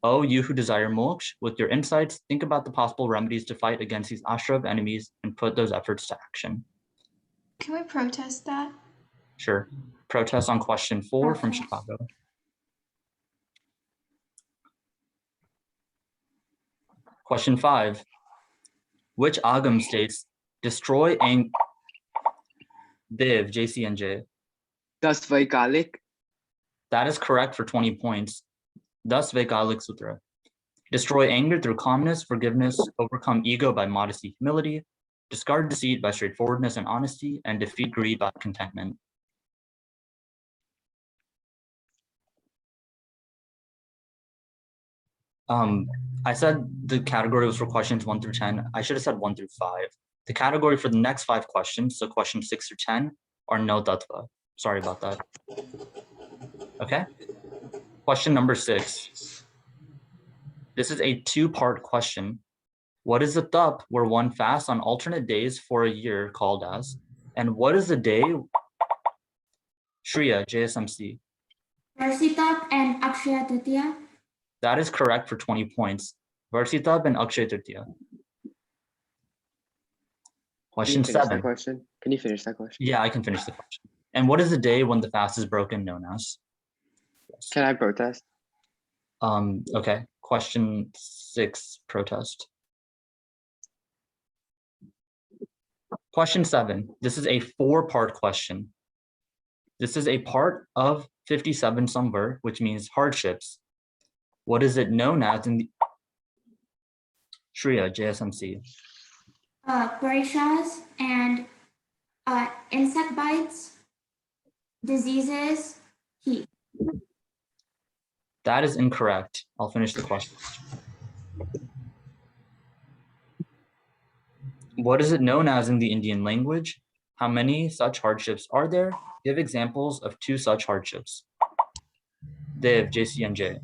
oh, you who desire moksha, with your insights, think about the possible remedies to fight against these ashra of enemies and put those efforts to action. Can we protest that? Sure. Protest on question 4 from Okay. Chicago. Question 5. Which agam states, destroy and Dev, JCNJ? Das Vaikalik. That is correct for 20 points. Thus Vaikalik Sutra. Destroy anger through calmness, forgiveness, overcome ego by modesty, humility, discard deceit by straightforwardness and honesty, and defeat greed by contentment. I said the category was for questions 1 through 10. I should have said 1 through 5. The category for the next 5 questions, so questions 6 through 10, are no tattva. Sorry about that. Okay. Question number 6. This is a 2-part question. What is the tup where one fasts on alternate days for a year called as? And what is the day? Shreya, JSMC. Varsitap and Akshaya Tritiya. That is correct for 20 points. Varsitab and Akshaya Tritiya. Question 7. Can you finish that question? Yeah, I can finish the question. And what is the day when the fast is broken known as? Yes. Can I protest? Okay. Question 6, protest. Question 7. This is a 4-part question. This is a part of 57 Samvar, which means hardships. What is it known as in the Shreya, JSMC? Parishas and insect bites, diseases, heat. That is incorrect. I'll finish the question. What is it known as in the Indian language? How many such hardships are there? Give examples of 2 such hardships. Dev, JCNJ.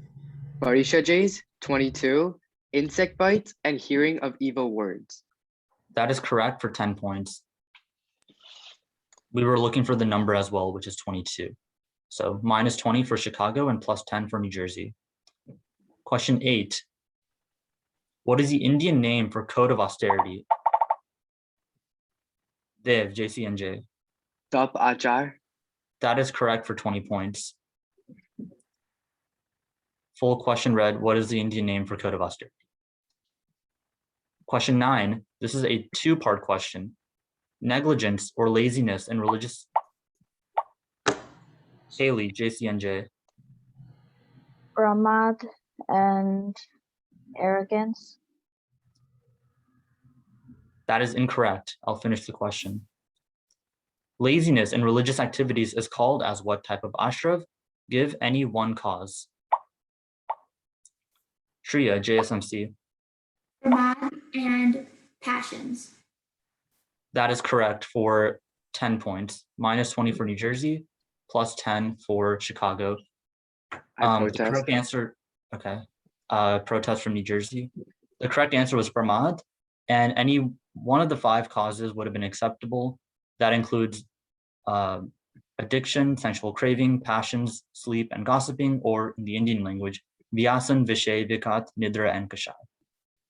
Barisha Jays, 22, insect bites, and hearing of evil words. That is correct for 10 points. We were looking for the number as well, which is 22. So minus 20 for Chicago and plus 10 for New Jersey. Question 8. What is the Indian name for code of austerity? Dev, JCNJ. Top Achar. That is correct for 20 points. Full question read, what is the Indian name for code of austerity? Question 9, this is a two-part question. Negligence or laziness in religious. Haley, JCNJ. Pramad and arrogance. That is incorrect. I'll finish the question. Laziness in religious activities is called as what type of ashrav? Give any one cause. Shreya, JSMC. Pramad and passions. That is correct for 10 points. Minus 20 for New Jersey, plus 10 for Chicago. The correct answer, okay. Protest from New Jersey. The correct answer was Pramad, and any one of the 5 causes would have been acceptable. That includes addiction, sensual craving, passions, sleep, and gossiping, or in the Indian language, Vyasan, Vishay, Vikat, Nidra, and Kashai.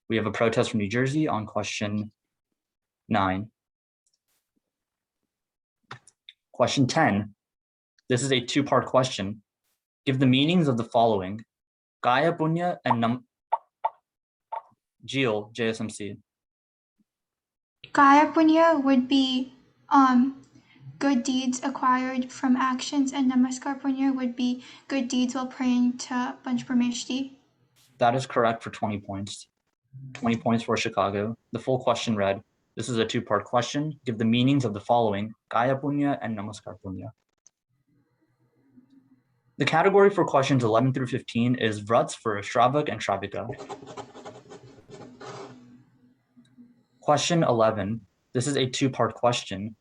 We have a protest from New Jersey on question 9. Question 10. This is a two-part question. Give the meanings of the following. Gaya Punya and Jeel, JSMC. Gaya Punya would be good deeds acquired from actions, and Namaskar Punya would be good deeds while praying to Panchprameshti. That is correct for 20 points. 20 points for Chicago. The full question read, this is a two-part question. Give the meanings of the following, Gaya Punya and Namaskar Punya. The category for questions 11 through 15 is Vrats for Shravak and Shravika. Question 11, this is a two-part question.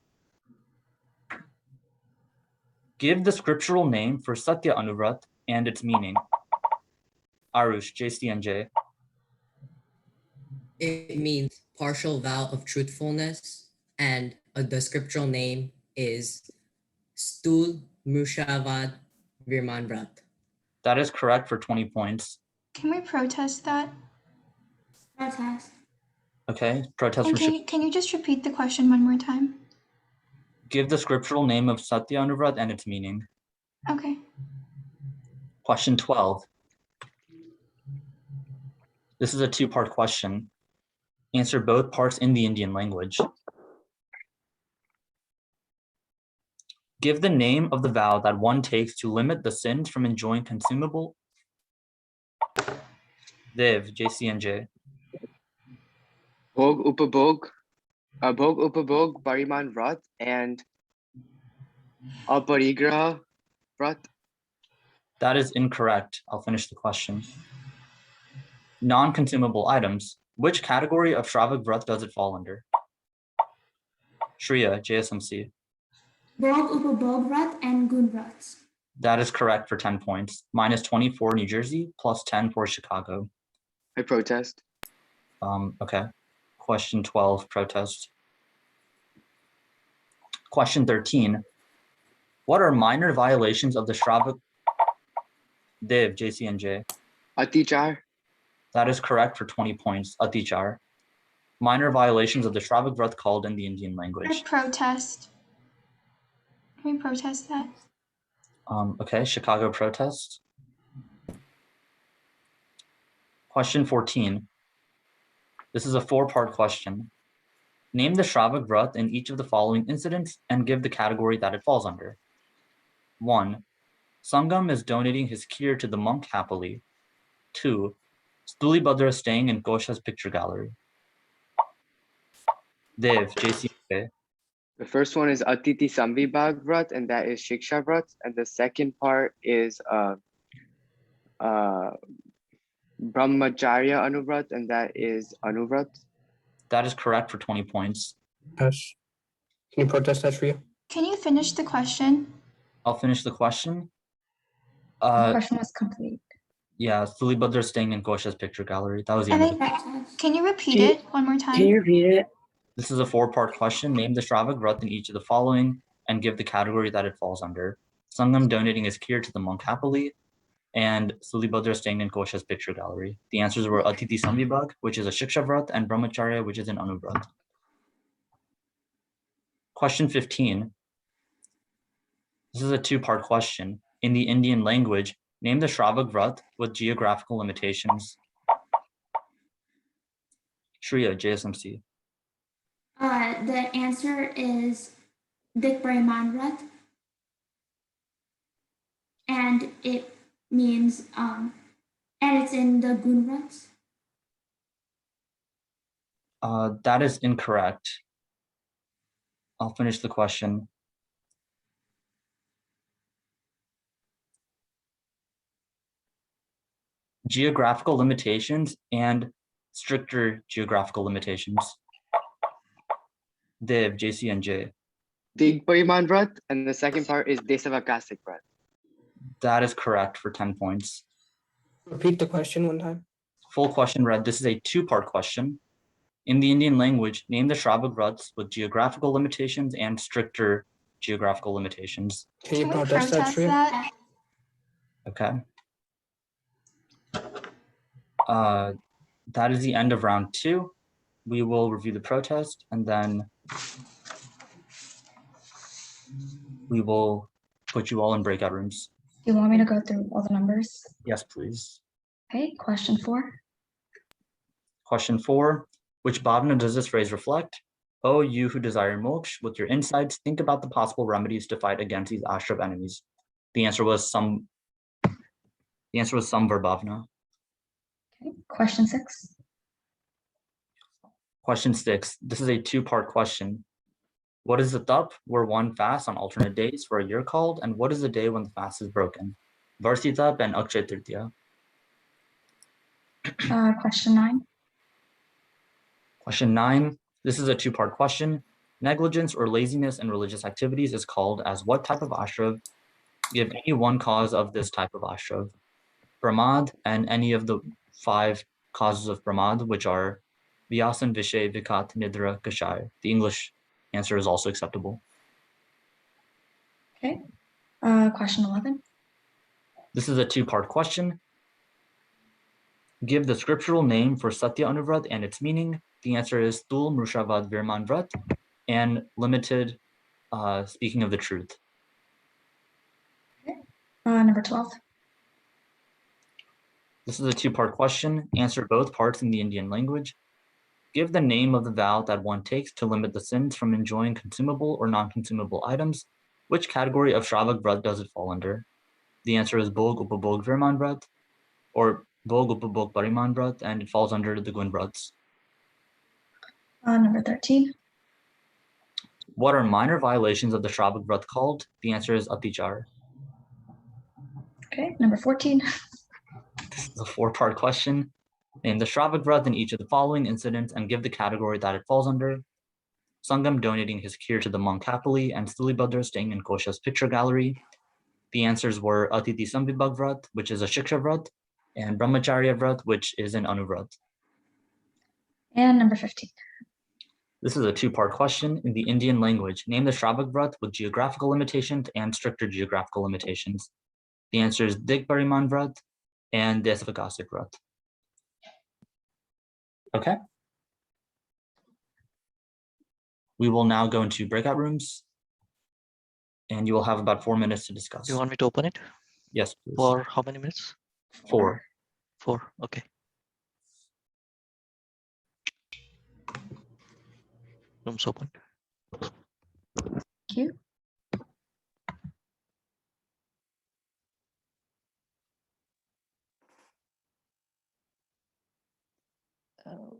Give the scriptural name for Satya Anuvrat and its meaning. Arush, JCNJ. It means partial vow of truthfulness, and the scriptural name is Stul Mushavad Virman Vrat. That is correct for 20 points. Can we protest that? Protest. Okay, protest And from can you just repeat the question one more time? Give the scriptural name of Satya Anuvrat and its meaning. Okay. Question 12. This is a two-part question. Answer both parts in the Indian language. Give the name of the vow that one takes to limit the sins from enjoying consumable. Dev, JCNJ. Bhog Upabhog, Bhog Upabhog Pariman Vrat and Aparigraha Vrat. That is incorrect. I'll finish the question. Non-consumable items. Which category of Shravak Vrat does it fall under? Shreya, JSMC. Bhog Upabhog Vrat and Gun Vrats. That is correct for 10 points. Minus 20 for New Jersey, plus 10 for Chicago. I protest. Okay. Question 12, protest. Question 13. What are minor violations of the Shravak? Dev, JCNJ. Atichar. That is correct for 20 points. Atichar. Minor violations of the Shravak Vrat called in the Indian language. I protest. Can we protest that? Okay, Chicago protest. Question 14. This is a 4-part question. Name the Shravak Vrat in each of the following incidents and give the category that it falls under. 1. Sangam is donating his kheer to the monk happily. 2. Stulibhadra is staying in Gosha's picture gallery. Dev, JCNJ. The first one is Atiti Samvibhag Vrat, and that is Shiksha Vrat. And the second part is Brahmacharya Anuvrat, and that is Anuvrat. That is correct for 20 points. Yes. Can you protest that for you? Can you finish the question? I'll finish the question. The question was complete. Yeah, Stulibhadra is staying in Gosha's picture gallery. That was the And end of then, can you repeat it one more time? Can you repeat it? This is a 4-part question. Name the Shravak Vrat in each of the following and give the category that it falls under. Sangam donating his kheer to the monk happily. and Sulibhadra staying in Kosha's picture gallery? The answers were Atiti Samvibhag, which is a Shiksha Vrat, and Brahmacharya, which is an Anuvrat. Question 15. This is a two-part question. In the Indian language, name the Shravak Vrat with geographical limitations. Shreya, JSMC. The answer is Dik Brahmanrat. And it means, and it's in the Gunrats. That is incorrect. I'll finish the question. Geographical limitations and stricter geographical limitations. Dev, JCNJ. Dig Pariman Vrat, and the second part is Desavakasik Vrat. That is correct for 10 points. Repeat the question one time. Full question read. This is a two-part question. In the Indian language, name the Shravak Vrats with geographical limitations and stricter geographical limitations. Can you we protest that, Shreya? that? Okay. That is the end of round 2. We will review the protest and then we will put you all in breakout rooms. Do you want me to go through all the numbers? Yes, please. Okay, question 4. Question 4, which bhavna does this phrase reflect? Oh, you who desire moksha, with your insights, think about the possible remedies to fight against these ashrav enemies. The answer was some bhavna. Okay, question 6. Question 6, this is a two-part question. What is the tup where one fasts on alternate days for a year called, and what is the day when the fast is broken? Varsi tup and Akshay Tritiya. Question 9. Question 9, this is a two-part question. Negligence or laziness in religious activities is called as what type of ashrav? Give any one cause of this type of ashrav. Pramad and any of the 5 causes of pramad, which are Vyasan, Vishay, Vikat, Nidra, Kashai. The English answer is also acceptable. Okay, question 11. This is a two-part question. Give the scriptural name for Satya Anuvrat and its meaning. The answer is Tul Mrushavad Virman Vrat and limited speaking of the truth. Okay. Number 12. This is a two-part question. Answer both parts in the Indian language. Give the name of the vow that one takes to limit the sins from enjoying consumable or non-consumable items. Which category of Shravak Vrat does it fall under? The answer is Bhog Upabhog Virman Vrat or Bhog Upabhog Pariman Vrat, and it falls under the Gun Vrats. Number 13. What are minor violations of the Shravak Vrat called? The answer is Atichar. Okay, number 14. This is a 4-part question. Name the Shravak Vrat in each of the following incidents and give the category that it falls under. Sangam donating his kheer to the monk happily and Sulibhadra staying in Kosha's picture gallery. The answers were Atiti Samvibhag Vrat, which is a Shiksha Vrat, and Brahmacharya Vrat, which is an Anuvrat. And number 15. This is a 2-part question. In the Indian language, name the Shravak Vrat with geographical limitations and stricter geographical limitations. The answer is Dig Pariman Vrat and Desavakasik Vrat. Okay. We will now go into breakout rooms and you will have about 4 minutes to discuss. Do you want me to open it? Yes, please. For how many minutes? 4. 4, okay. Rooms open. Thank you. Oh,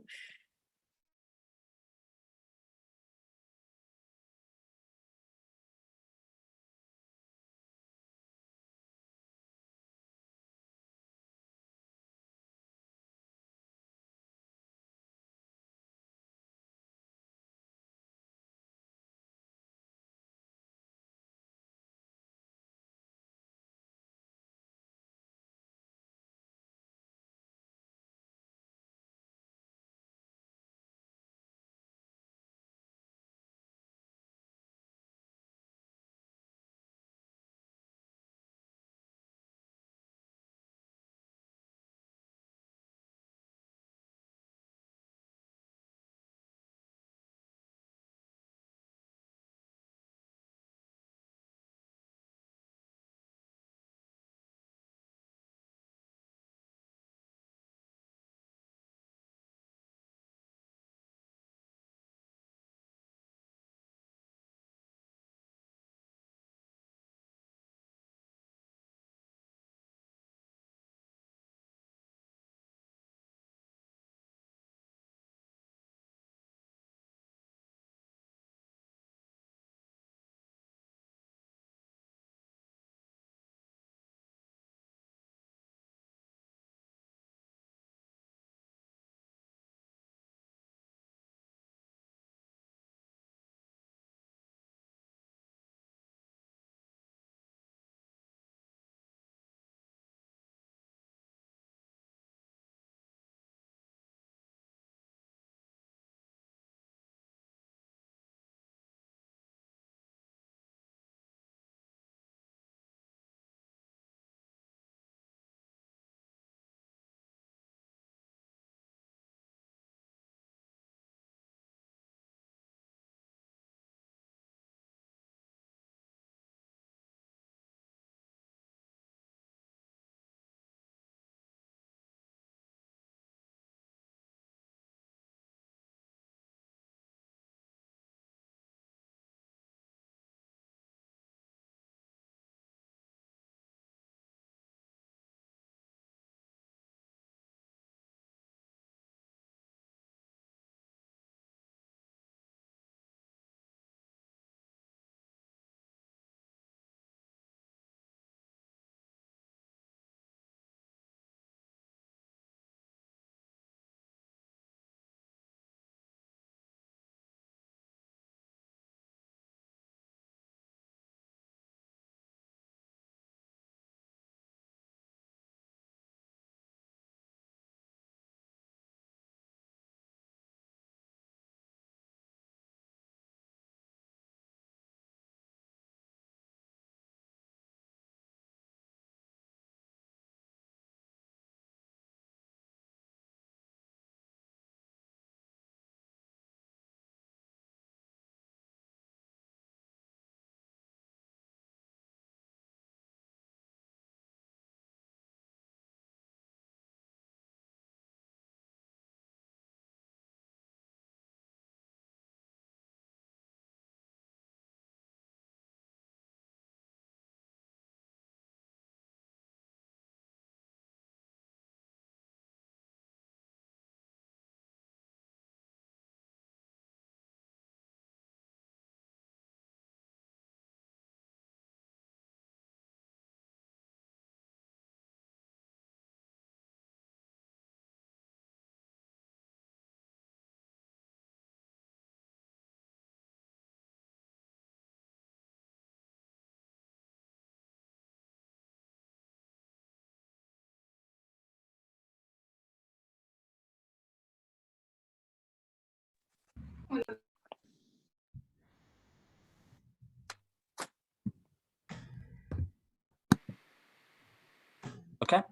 Okay,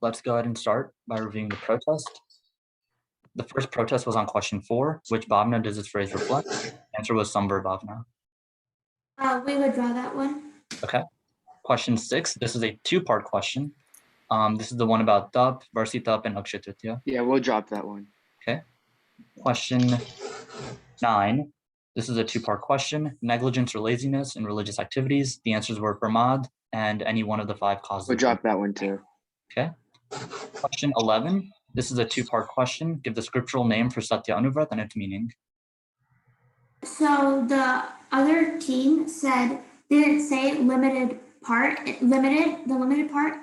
let's go ahead and start by reviewing the protest. The first protest was on question 4, which bhavna does this phrase reflect? Answer was sambar bhavna. We would draw that one. Okay. Question 6, this is a 2-part question. This is the one about Tap, Varsi Tap, and Akshay Tritiya. Yeah, we'll drop that one. Okay. Question 9, this is a 2-part question. Negligence or laziness in religious activities. The answers were pramad and any one of the 5 causes. We'll drop that one too. Okay. Question 11, this is a 2-part question. Give the scriptural name for Satya Anuvrat and its meaning. So the other team didn't say the limited part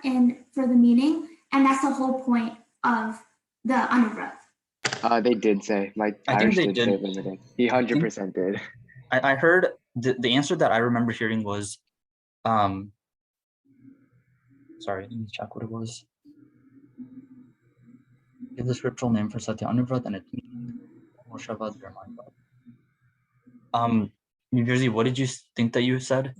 in for the meaning, and that's the whole point of the Anuvrat. They did say, Irish did say limited. He 100% did. I heard the answer that I remember hearing was, sorry, let me check what it was. Give the scriptural name for Satya Anuvrat and its meaning. New Jersey, what did you think that you said?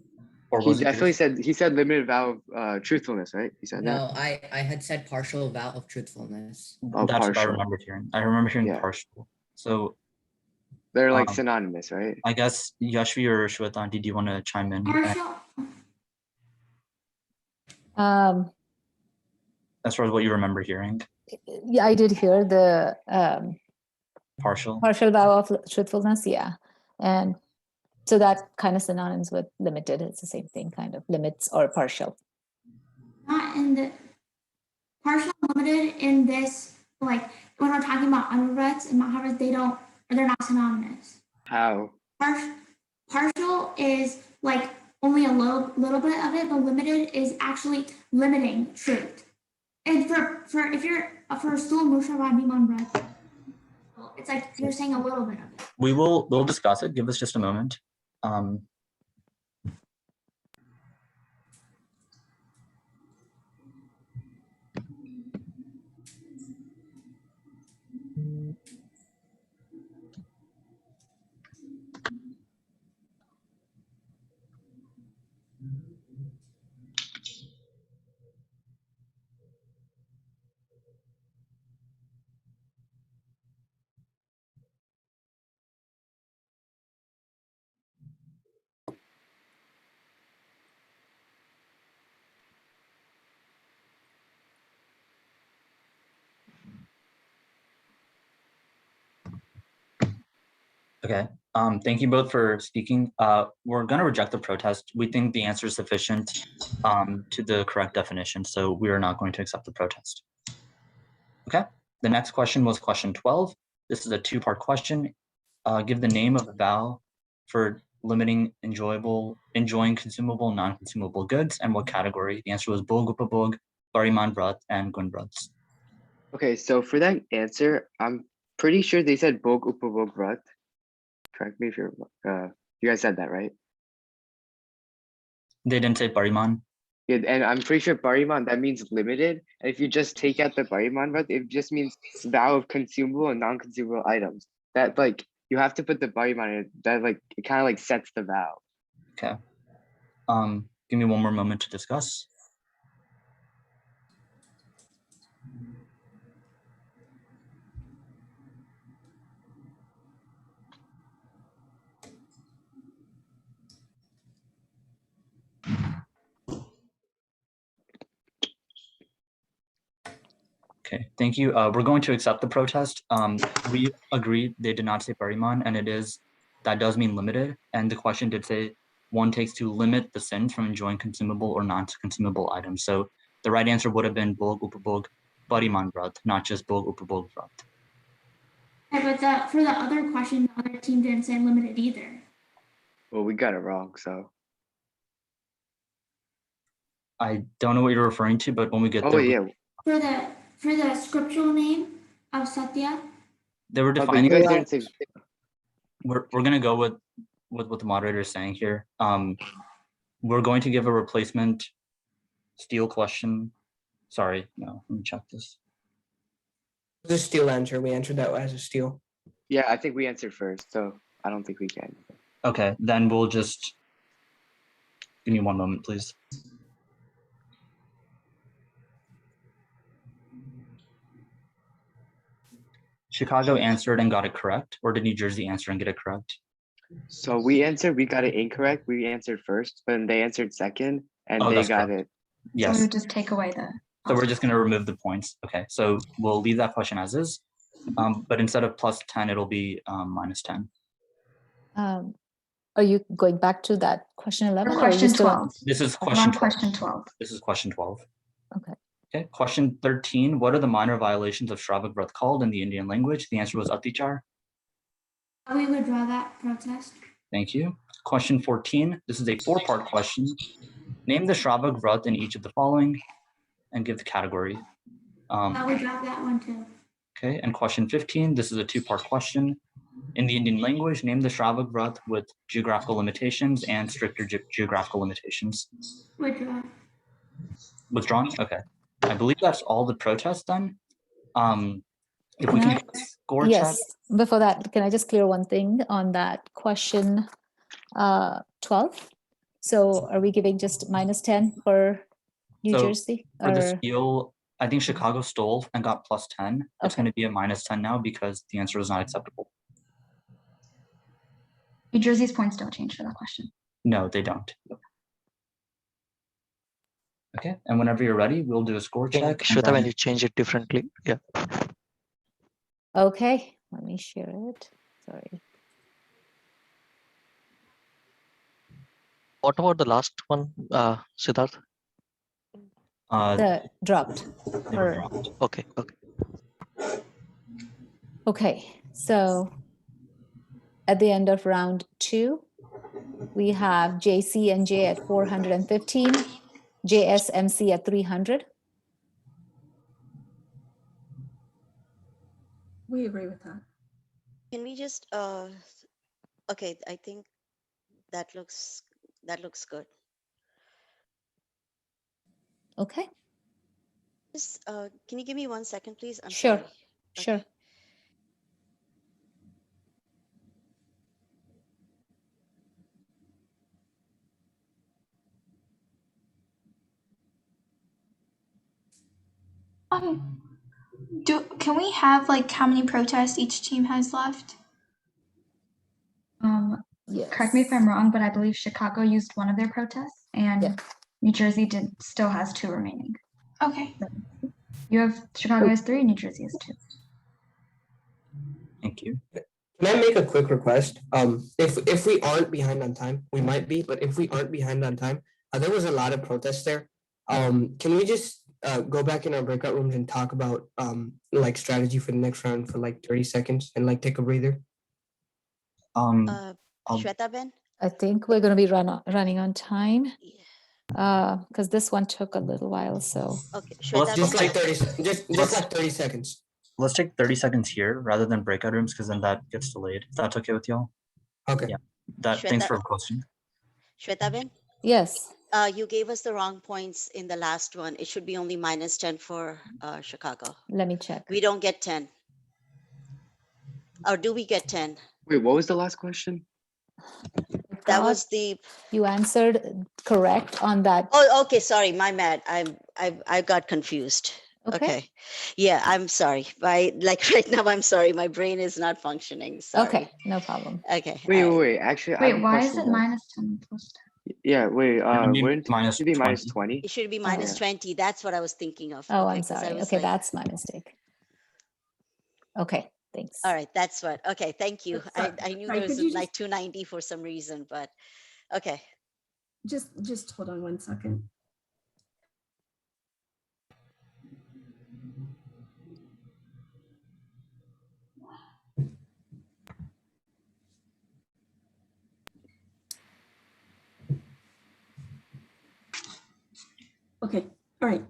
Or He definitely said, he said limited vow of truthfulness, right? He said that. No, I had said partial vow of truthfulness. That's partial. What I remember hearing. I remember hearing partial. So they're like synonymous, right? I guess Yashvi or Shwetanti, do you want to chime in? As far as what you remember hearing. Yeah, I did hear the partial vow of truthfulness. Yeah, and so that kind of synonymous with limited. It's the same thing, kind of limits or partial. Not in the partial and limited in this, like when we're talking about Anuvrats and Mahabharats, they're not synonymous. How? Partial is like only a little bit of it, but limited is actually limiting truth. And for Stul Mushavad Niman, it's like you're saying a little bit of it. We'll discuss it. Give us just a moment. Okay, thank you both for speaking. We're going to reject the protest. We think the answer is sufficient to the correct definition, so we are not going to accept the protest. Okay, the next question was question 12. This is a 2-part question. Give the name of the vow for limiting enjoying consumable, non-consumable goods, and what category. The answer was Bhog, Upabhog, Pariman Vrat, and Gun Vrats. Okay, so for that answer, I'm pretty sure they said Bhog, Upabhog, Vrat. Correct me if you guys said that, right? They didn't say Pariman. Yeah, and I'm pretty sure Pariman, that means limited. And if you just take out the Pariman, Vrat, it just means vow of consumable and non-consumable items. That you have to put the Pariman in, that it kind of sets the vow. Okay. Give me one more moment to discuss. Okay, thank you. We're going to accept the protest. We agree they did not say Pariman, and that does mean limited. And the question did say one takes to limit the sins from enjoying consumable or non-consumable items. So the right answer would have been Bhog, Upabhog, Pariman Vrat, not just Bhog, Upabhog Vrat. Okay, but for the other question, the other team didn't say limited either. Well, we got it wrong, so. I don't know what you're referring to, but when we get there. Yeah. For the scriptural name of Satya? They were defining we're going to go with what the moderator is saying here. We're going to give a replacement steel question. Sorry, no, let me check this. The steel answer, we answered that as a steel. Yeah, I think we answered first, so I don't think we can. Okay, then we'll just give me one moment, please. Chicago answered and got it correct, or did New Jersey answer and get it correct? So we got it incorrect. We answered first, but then they answered second, and Oh, they that's got correct. it. So Yes. we would just take away the. So we're just going to remove the points. Okay, so we'll leave that question as is, but instead of plus 10, it'll be minus 10. Are you going back to that question 11? Or or are you question still 12. This is We're question on 12. question 12. This is question 12. Okay. Okay, question 13. What are the minor violations of Shravak Vrat called in the Indian language? The answer was Atichar. We would draw that protest. Thank you. Question 14. This is a 4-part question. Name the Shravak Vrat in each of the following and give the category. We drop that one too. Okay, and question 15. This is a 2-part question. In the Indian language, name the Shravak Vrat with geographical limitations and stricter geographical limitations. Withdraw. Withdrawn? Okay. I believe that's all the protests done. If we Can can I- score yes, chat. before that, can I just clear one thing on that question 12? So are we giving just minus 10 for New So Jersey? for the Or steal, I think Chicago stole and got plus 10. It's Okay. going to be a minus 10 now because the answer was not acceptable. New Jersey's points don't change for that question. No, they don't. Okay, and whenever you're ready, we'll do a score check. and Shweta, when then- you change it differently, yeah. okay, let me share it. Sorry. What about the last one, Siddharth? The dropped. they were Or- dropped. Okay, okay. Okay, so at the end of round 2, we have JCNJ at 415, JSMC at 300. We agree with that. Can we just okay, I think that looks good. Okay, Just can you give me 1 second, please? I'm sure, sorry. sure. Can we have like how many protests each team has left? Correct me if I'm wrong, but I believe Chicago used one of their protests and Yeah. New Jersey still has 2 remaining. Okay. You have Chicago has 3 and New Jersey has 2. Thank you. Can I make a quick request? If we aren't behind on time, we might be, but if we aren't behind on time, there was a lot of protests there. Can we just go back in our breakout rooms and talk about like strategy for the next round for like 30 seconds and like take a breather? Shweta Ben? I think we're going to be running on time because this one took a little while. So Okay, Let's Shweta Just Ben? like 30, just like 30 seconds. Let's take 30 seconds here rather than breakout rooms because then that gets delayed. If that's okay with y'all. Okay. Yeah. Thanks Shweta- for requesting. Shweta Ben? yes, You gave us the wrong points in the last one. It should be only minus 10 for Chicago. let me check. We don't get 10. Or do we get 10? Wait, what was the last question? That was the. You answered correct on that. Oh, okay. Sorry, my bad. I got confused. Okay. Yeah, I'm sorry. Like right now, I'm sorry. My brain is not functioning. Sorry. Okay, no problem. Okay. Wait. Actually, I have Wait, a why is question, it though. minus 10 plus 10? Yeah, wait. It'll be Wouldn't minus it be minus 20. 20? It should be minus yeah. 20. That's what I was thinking of. Oh, Okay, I'm 'cause I sorry. was Okay, like- that's my mistake. Okay, thanks. All right, that's what. Okay, thank you. Sorry, I knew sorry, there was could you like 290 for some reason, but okay. Just hold on 1 second. Okay, all right.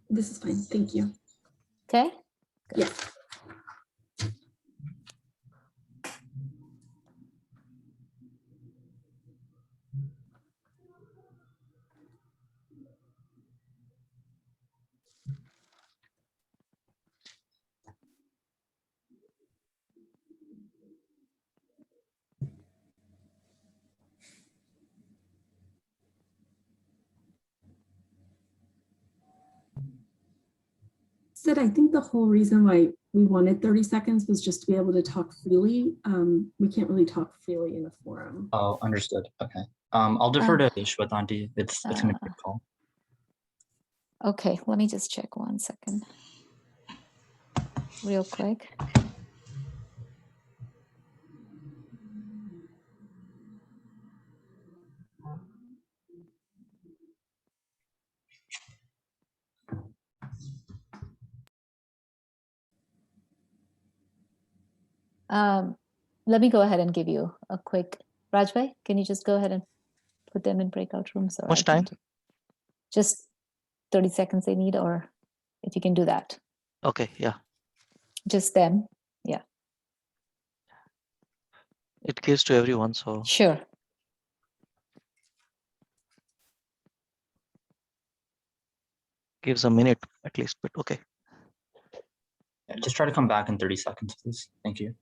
This is fine. Thank you. Okay. Yeah. Sid, I think the whole reason why we wanted 30 seconds was just to be able to talk freely. We can't really talk freely in a forum. Oh, understood. Okay. I'll defer to Shwetanti. It's gonna be a call. Okay, let me just check 1 second. Real quick. Let me go ahead and give you a quick, Rajbhai, can you just go ahead and put them in breakout rooms? Or Much time? Just 30 seconds they need, or if you can do that. Okay, yeah. Just them, yeah. It gives to everyone, so. Sure. Gives a minute at least, but okay. Yeah, just try to come back in 30 seconds, please. Thank you.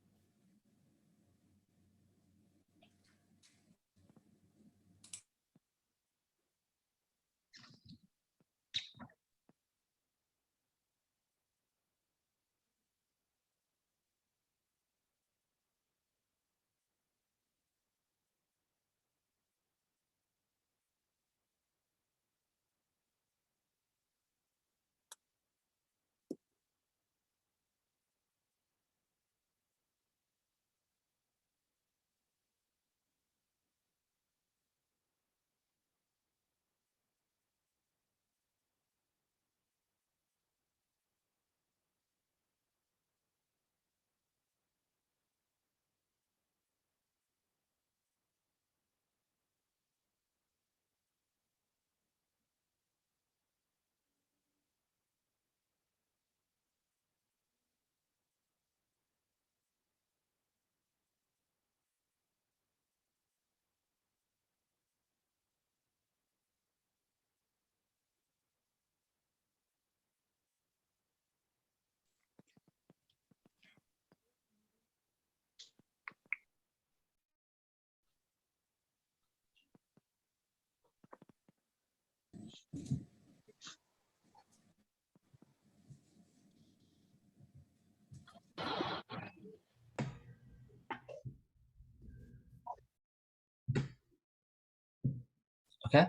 Okay.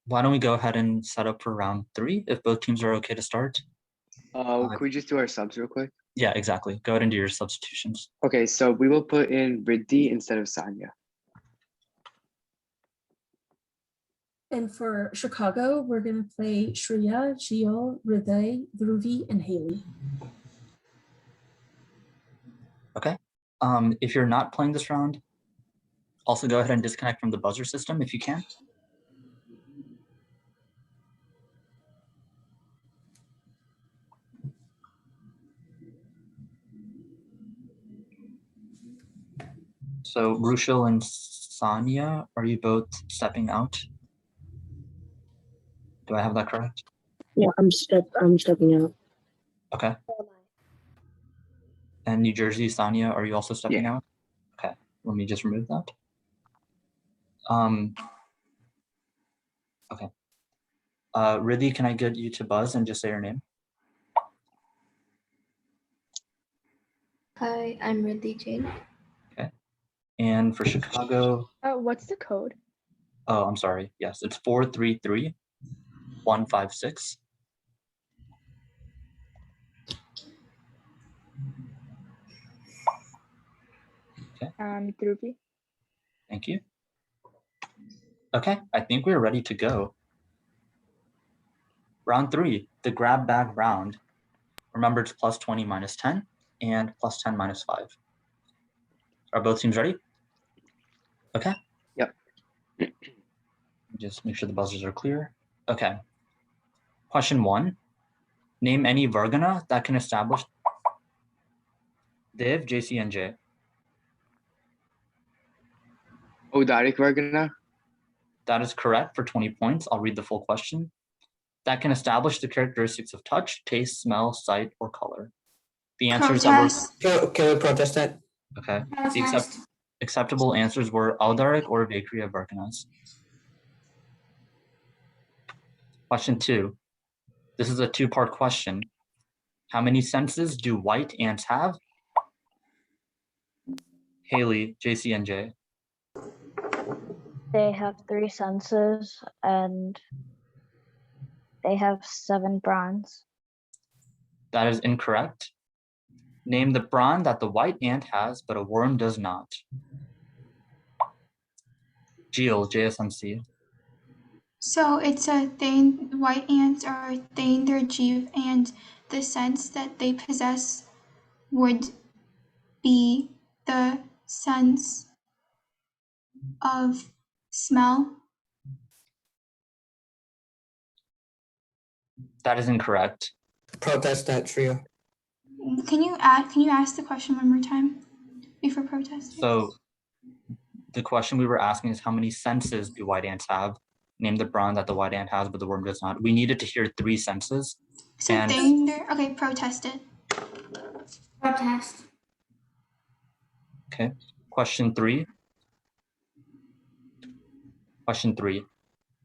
Why don't we go ahead and set up for round 3 if both teams are okay to start? Can we just do our subs real quick? Yeah, exactly. Go ahead and do your substitutions. Okay, so we will put in Riddhi instead of Sanya. And for Chicago, we're going to play Shreya, Gio, Hriday, Dhruvi, and Haley. Okay. If you're not playing this round, also go ahead and disconnect from the buzzer system if you can. So Rushil and Sanya, are you both stepping out? Do I have that correct? Yeah, I'm stepping out. Okay. And New Jersey, Sanya, are you also stepping out? Okay, let me just remove that. Okay. Riddhi, can I get you to buzz and just say your name? Hi, I'm Riddhi Jain. Okay. And for Chicago. What's the code? Oh, I'm sorry. Yes, it's 433-156. Okay. Dhruvi. Thank you. Okay, I think we're ready to go. Round 3, the grab bag round. Remember, it's plus 20 minus 10 and plus 10 minus 5. Are both teams ready? Okay. Yep. Just make sure the buzzers are clear. Okay. Question 1. Name any Vargana that can establish Dev, JCNJ. Odaric Vargana? That is correct for 20 points. I'll read the full question. That can establish the characteristics of touch, taste, smell, sight, or color. The answers Protest. Can we protest that? Okay. The acceptable answers were Aldaric or Vakriya Varganas. Question 2. This is a two-part question. How many senses do white ants have? Haley, JCNJ. They have 3 senses and they have 7 bronze. That is incorrect. Name the brawn that the white ant has, but a worm does not. Jill, JSMC. So it's white ants are their jeev, and the sense that they possess would be the sense of smell. That is incorrect. Protest that trio. Can you ask the question one more time before protesting? So the question we were asking is how many senses do white ants have? Name the brawn that the white ant has, but the worm does not. We needed to hear 3 senses. So okay, protest it. Protest. Okay. Question 3. Question 3.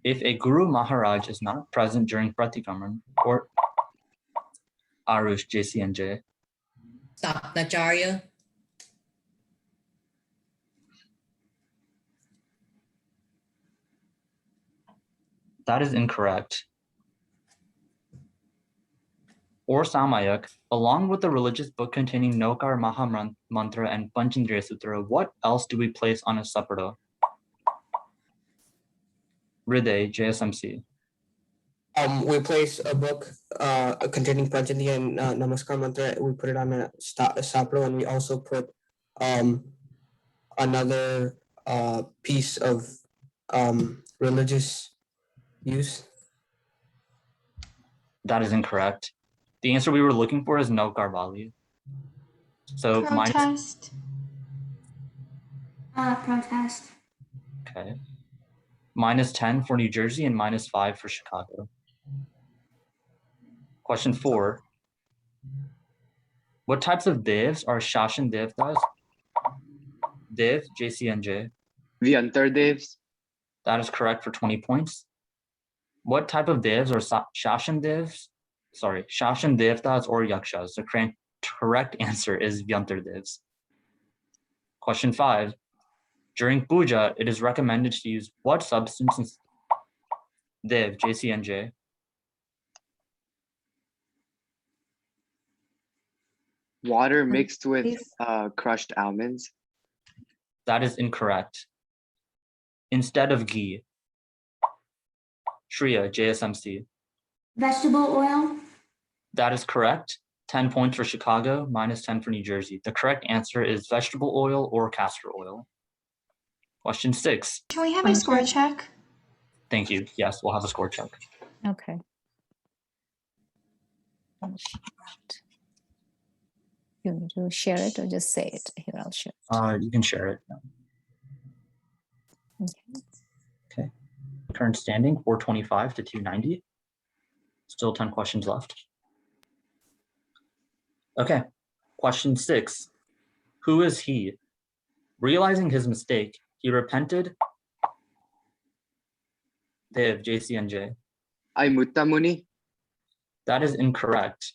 If a Guru Maharaj is not present during Pratikaman or Arush, JCNJ. Sapnacharya. That is incorrect. Or Samayak, along with the religious book containing Nokar Maha Mantra and Panchandriya Sutra, what else do we place on a sapada? Hriday, JSMC. We place a book containing Panchandriya and Namaskar mantra. We put it on a sapro, and we also put another piece of religious use. That is incorrect. The answer we were looking for is Nokar Bali. So protest. Protest. Okay. -10 for New Jersey and -5 for Chicago. Question 4. What types of devs are Shashan Devtas? Dev, JCNJ. Vyantar devs. That is correct for 20 points. What type of devs are Shashan devs? Sorry, Shashan Devtas or Yakshas? The correct answer is Vyantar devs. Question 5. During puja, it is recommended to use what substance? Dev, JCNJ. Water mixed with crushed almonds. That is incorrect. Instead of ghee. Shreya, JSMC. Vegetable oil. That is correct. 10 points for Chicago, -10 for New Jersey. The correct answer is vegetable oil or castor oil. Question 6. Can we have a score check? Thank you. Yes, we'll have a score check. Okay. You need to share it or just say it? Here, I'll share it. You can share it. Okay. Current standing, 425 to 290. Still 10 questions left. Okay. Question 6. Who is he? Realizing his mistake, he repented. Dev, JCNJ. Muttamuni. That is incorrect.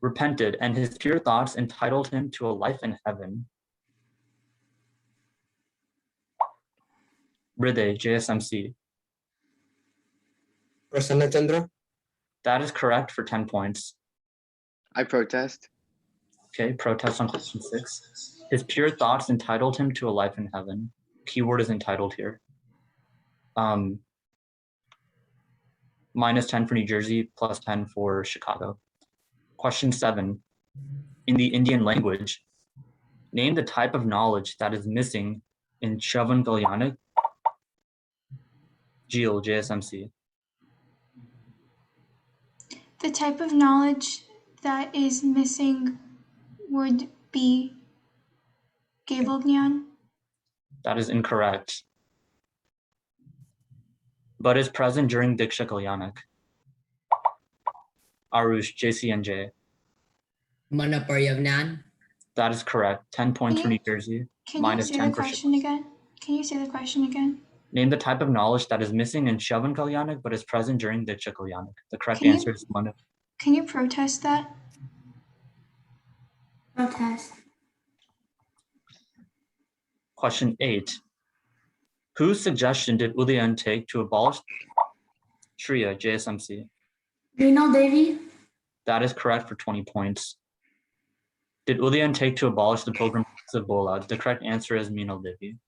Repented, and his pure thoughts entitled him to a life in heaven. Hriday, JSMC. Prasanna Chandra. That is correct for 10 points. I protest. Okay, protest on question 6. His pure thoughts entitled him to a life in heaven. Keyword is entitled here. -10 for New Jersey, +10 for Chicago. Question 7. In the Indian language, name the type of knowledge that is missing in Shravan Kalyanak. Jill, JSMC. The type of knowledge that is missing would be Gabelgyan. That is incorrect. But is present during Diksha Kalyanak. Arush, JCNJ. Manaparyavnan. That is correct. 10 points for New Jersey. Can you say the -10 for question again? Can you say the question again? Name the type of knowledge that is missing in Shravan Kalyanak but is present during Diksha Kalyanak. The correct Can you- answer is one. Can you protest that? Protest. Question 8. Whose suggestion did Udayan take to abolish Shriya JSMC? Reno Devi. That is correct for 20 points. Did Udayan take to abolish the pilgrim of Bola? The correct answer is Meenal Devi.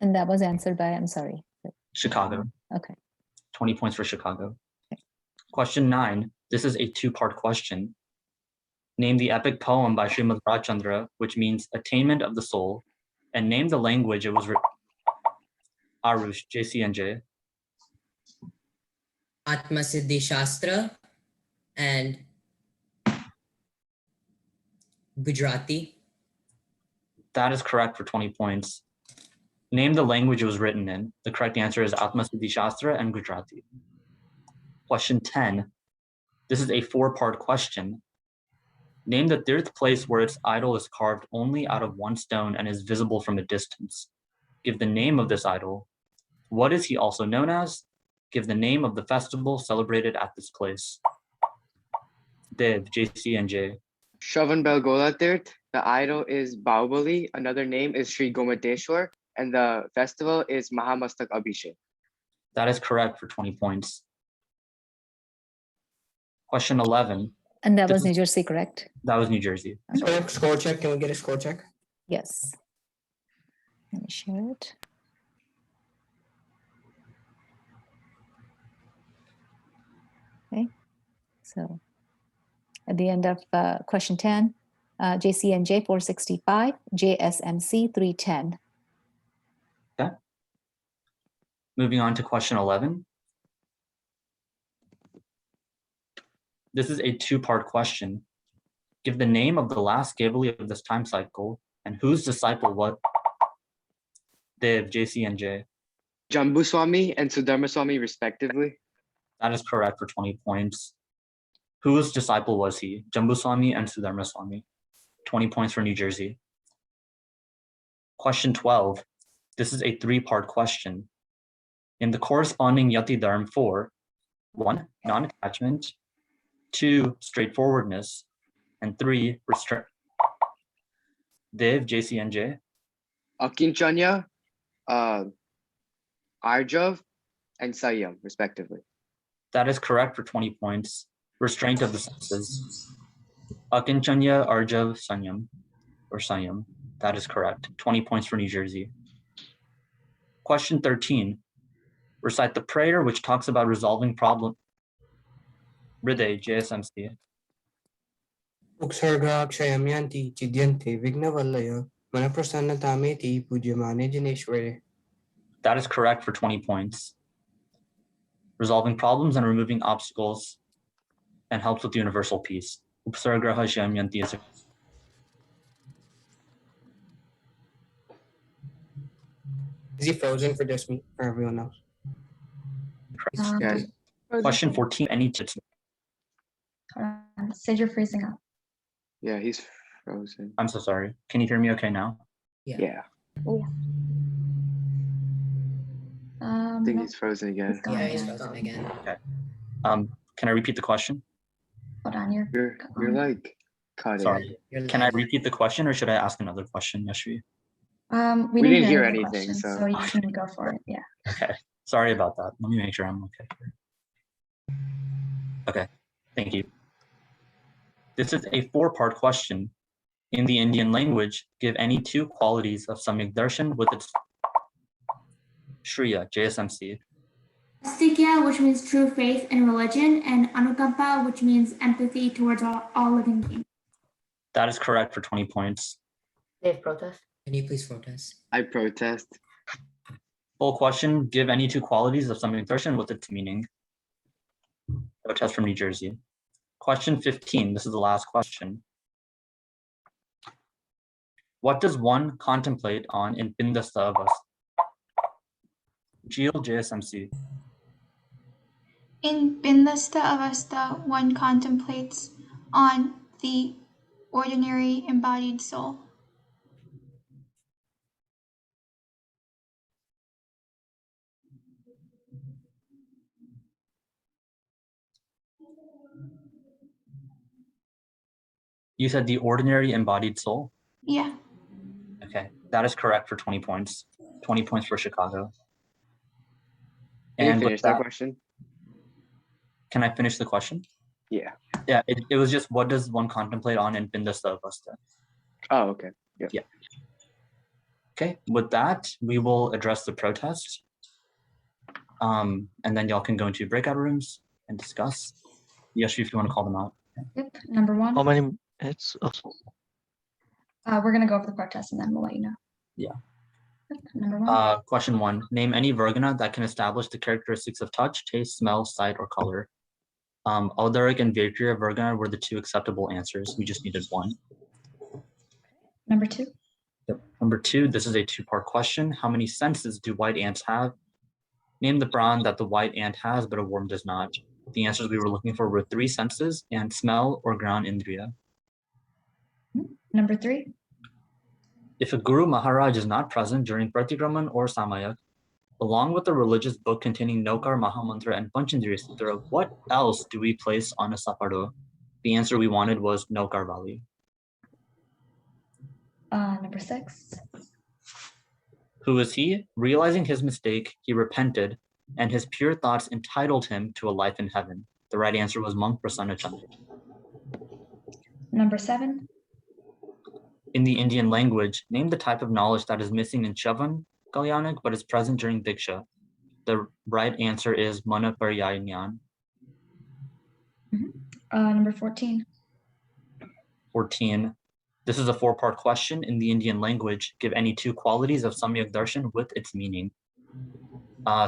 And that was answered by, I'm sorry. Chicago. Okay. 20 points for Chicago. Question 9. This is a two-part question. Name the epic poem by Srimad Rajchandra, which means attainment of the soul, and name the language it was written. Arush, JCNJ. Atma Siddhi Shastra and Gujarati. That is correct for 20 points. Name the language it was written in. The correct answer is Atma Siddhi Shastra and Gujarati. Question 10. This is a four-part question. Name the third place where its idol is carved only out of one stone and is visible from a distance. Give the name of this idol. What is he also known as? Give the name of the festival celebrated at this place. Dev, JCNJ. Shravan Belgola Tirt, the idol is Bahubali, another name is Sri Gomateshwar, and the festival is Mahamastak Abhishek. That is correct for 20 points. Question 11. And that was New Jersey, correct? That was New Jersey. Score check. Can we get a score check? Yes. Let me share it. Okay. So at the end of question 10, JCNJ 465, JSMC 310. Okay. Moving on to question 11. This is a two-part question. Give the name of the last Gavali of this time cycle and whose disciple was Dev, JCNJ. Jambuswami and Sudharmaswamy respectively. That is correct for 20 points. Whose disciple was he? Jambuswami and Sudharmaswamy. 20 points for New Jersey. Question 12. This is a three-part question. In the corresponding Yati Dharm 4, 1. Non-attachment, 2. Straightforwardness, and 3. Restraint. Dev, JCNJ. Akinchanya, Arjav, and Sayam respectively. That is correct for 20 points. Restraint of the senses. Akinchanya, Arjav, Sanyam, or Sayam. That is correct. 20 points for New Jersey. Question 13. Recite the prayer which talks about resolving problem. Hriday, JSMC. Uksarga Kshayamyanti Chidyante Vignavallaya Manaprasannatameti Pujyamane Janeshware. That is correct for 20 points. Resolving problems and removing obstacles and helps with universal peace. Upsargraha Kshayamyanti is Is he frozen for just me or everyone else? correct. Question 14. Any tips? Sid, you're freezing up. Yeah, he's frozen. I'm so sorry. Can you hear me okay now? Yeah. Oh, I think no, he's frozen again. he's gone Yeah, he's again. frozen again. Okay. Can I repeat the question? Hold on, You're like cutting. Sorry. Can I repeat the question or should I ask another question, Yashvi? We We didn't didn't hear hear any of the anything, questions, so- so you can go for it. Yeah. Okay. Sorry about that. Let me make sure I'm okay here. Okay. Thank you. This is a four-part question. In the Indian language, give any two qualities of Samyak Darshan with its Shriya, JSMC. Astikya, which means true faith in religion, and Anukampa, which means empathy towards all living beings. That is correct for 20 points. Dave, protest. Can you please protest? I protest. Full question, give any two qualities of Samyak Darshan with its meaning. Protest from New Jersey. Question 15, this is the last question. What does one contemplate on in Bindasta Avas? Jeel, JSMC. In Bindasta Avasta, one contemplates on the ordinary embodied soul. You said the ordinary embodied soul? Yeah. Okay, that is correct for 20 points. 20 points for Chicago. Can you And with finish that question? Can I finish the question? Yeah. Yeah, it was just, what does one contemplate on in Bindasta Avasta? Oh, okay. Yep. Yeah. Okay, with that, we will address the protest. And then y'all can go into breakout rooms and discuss. Yes, if you want to call them out. Yep, number one. How many? It's We're gonna go over the protest and then we'll let you know. Yeah. Yep, number one. Question 1. Name any Virgana that can establish the characteristics of touch, taste, smell, sight, or color. Aldaric and Vakir Virgana were the 2 acceptable answers. We just needed 1. Number 2. Yep. Number 2, this is a 2-part question. How many senses do white ants have? Name the prawn that the white ant has, but a worm does not. The answers we were looking for were 3 senses and smell or ground indriya. Number 3. If a Guru Maharaj is not present during Pratikraman or Samayak, along with the religious book containing Nokar, Mahamantra, and Panchandriya Sutra, what else do we place on a sapado? The answer we wanted was Nokar Vali. Number 6. Who is he? Realizing his mistake, he repented, and his pure thoughts entitled him to a life in heaven. The right answer was Monk Prasanna Chandra. Number 7. In the Indian language, name the type of knowledge that is missing in Shavan, Kalyanik, but is present during Diksha. The right answer is Mana Paryayan. Number 14. 14. This is a 4-part question. In the Indian language, give any 2 qualities of Samyak Darshan with its meaning.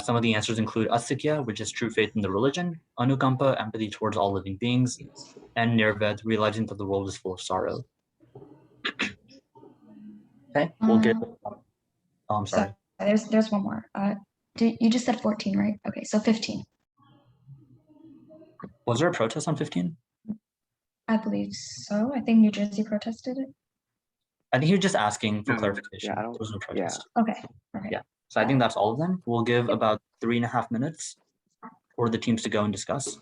Some of the answers include Asikya, which is true faith in the religion, Anukampa, empathy towards all living beings, and Nirved, realizing that the world is full of sorrow. Okay, we'll get. Oh, I'm sorry. There's one more. You just said 14, right? Okay, so 15. Was there a protest on 15? I believe so. I think New Jersey protested it. I think he was just asking for clarification. Yeah, there was no protest. Okay. Okay. Yeah. So I think that's all of them. We'll give about 3.5 minutes for the teams to go and discuss.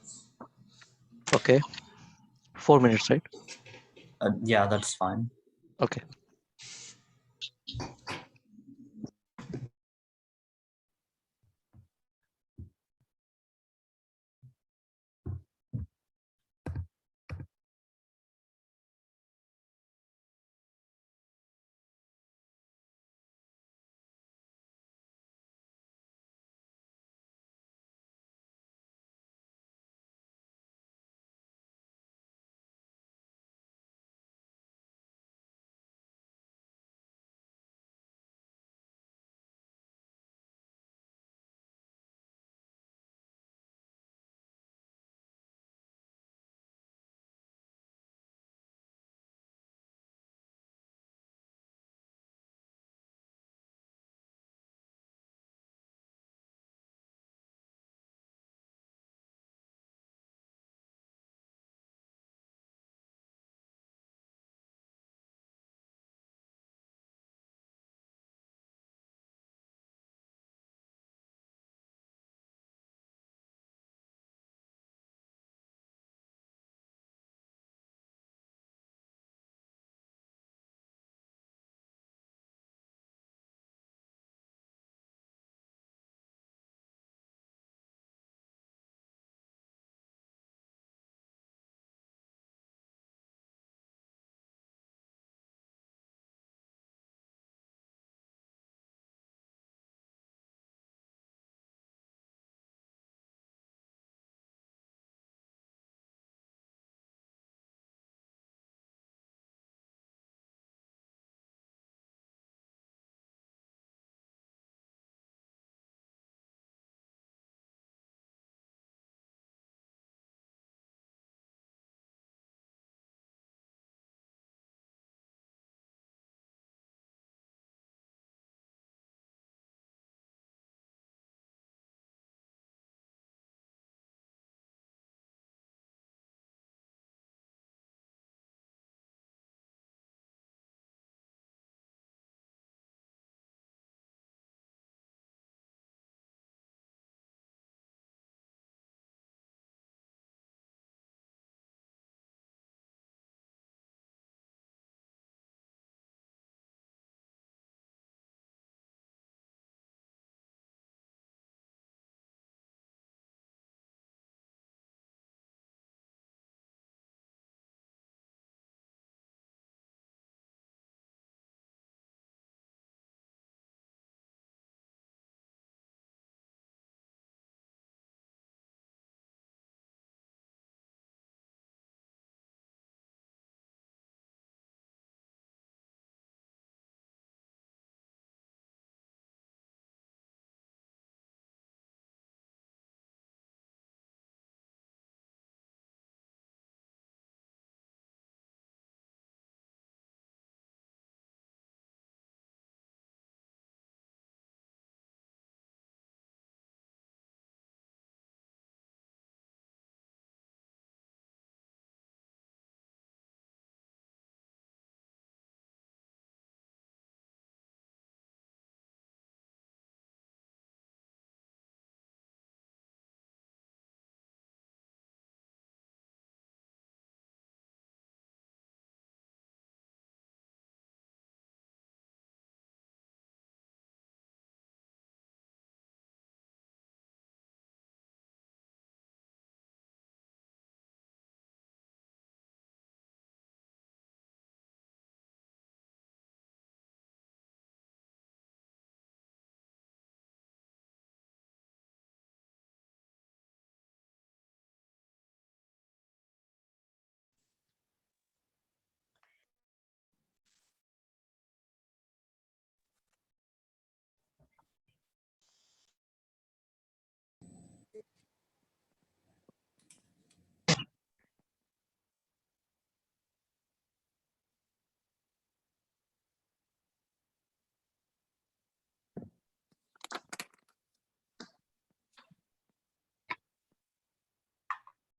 okay. 4 minutes, right? Yeah, that's fine. Okay.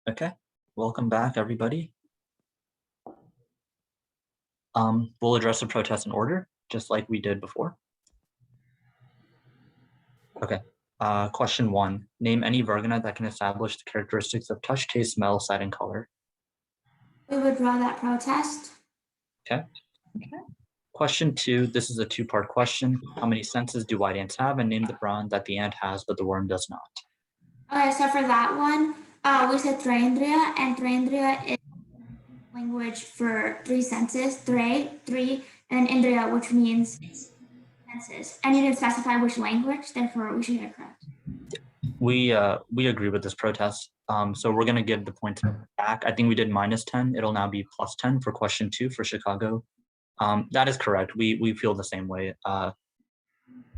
Okay, welcome back, everybody. We'll address the protest in order, just like we did before. Okay, question 1. Name any Vargana that can establish the characteristics of touch, taste, smell, sight, and color. We would draw that protest. Okay. Question 2, this is a 2-part question. How many senses do white ants have? And name the brawn that the ant has, but the worm does not. Okay, so for that one, we said Trayendriya, and Trayendriya is language for 3 senses, three, and Indriya, which means senses. And you didn't specify which language, therefore we should get it correct. We agree with this protest. So we're gonna give the points back. I think we did -10. It'll now be +10 for question 2 for Chicago. That is correct. We feel the same way.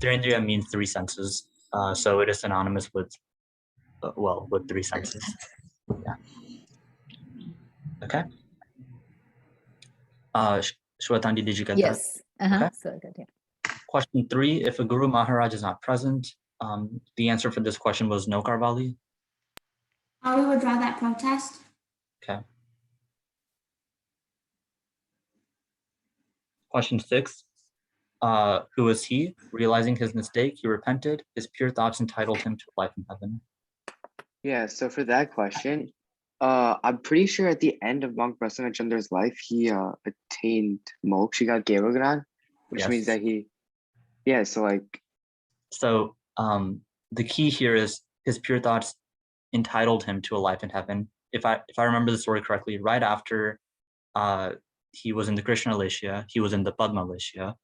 Trayendriya means 3 senses. So it is synonymous with, with 3 senses. Yeah. Okay. Shwetandi, did you get that? Yes. Okay. So good, yeah. Question 3, if a Guru Maharaj is not present, the answer for this question was no, Karvali. We would draw that protest. Okay. Question 6, who is he? Realizing his mistake, he repented. His pure thoughts entitled him to life in heaven. Yeah, so for that question, I'm pretty sure at the end of Monk Prasanna Chandra's life, he attained moksha, he got Gevagnan, which means that he, so like. So the key here is his pure thoughts entitled him to a life in heaven. If I remember the story correctly, right after he was in the Krishna Alisya, he was in the Padma Alisya.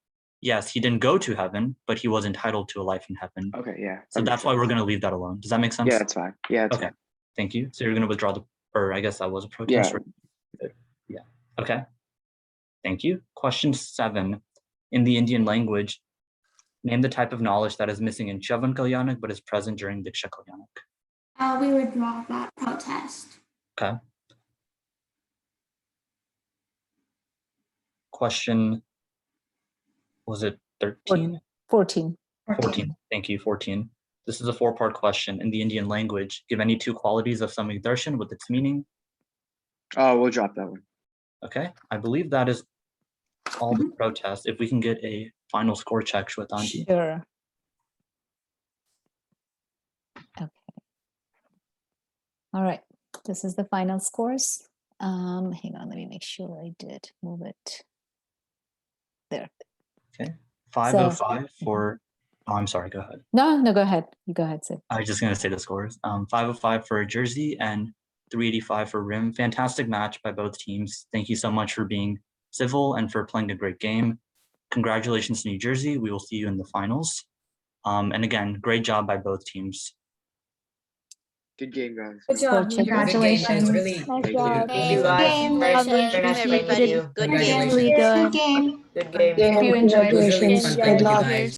Yes, he didn't go to heaven, but he was entitled to a life in heaven. Okay, yeah. So that's why we're going to leave that alone. Does that make sense? Yeah, that's fine. Yeah, that's okay. fine. Thank you. So you're going to withdraw or I guess that was a protest. Yeah. Yeah. Okay. Thank you. Question 7. In the Indian language, name the type of knowledge that is missing in Chavan Kalyanak but is present during Diksha Kalyanak. We would draw that protest. Okay. Question, was it 13? 14. 14. Thank you, 14. This is a 4-part question. In the Indian language, give any 2 qualities of Samyak Darshan with its meaning. Oh, we'll drop that one. Okay, I believe that is all the protests. If we can get a final score check, Shwetandi. Sure. Okay. All right, this is the final scores. Hang on, let me make sure I did move it. There. Okay, 505 for, oh, I'm sorry, go ahead. No, go ahead. You go ahead, Sid. I was just gonna say the scores. 505 for Jersey and 385 for Hrim. Fantastic match by both teams. Thank you so much for being civil and for playing a great game. Congratulations to New Jersey. We will see you in the finals. And again, great job by both teams. Good game, guys. Good job. Congratulations. Really, Nice thank job. you. Good game. Everybody, good game. Really good. Good game. If you enjoyed It was really this fun video, playing with you guys.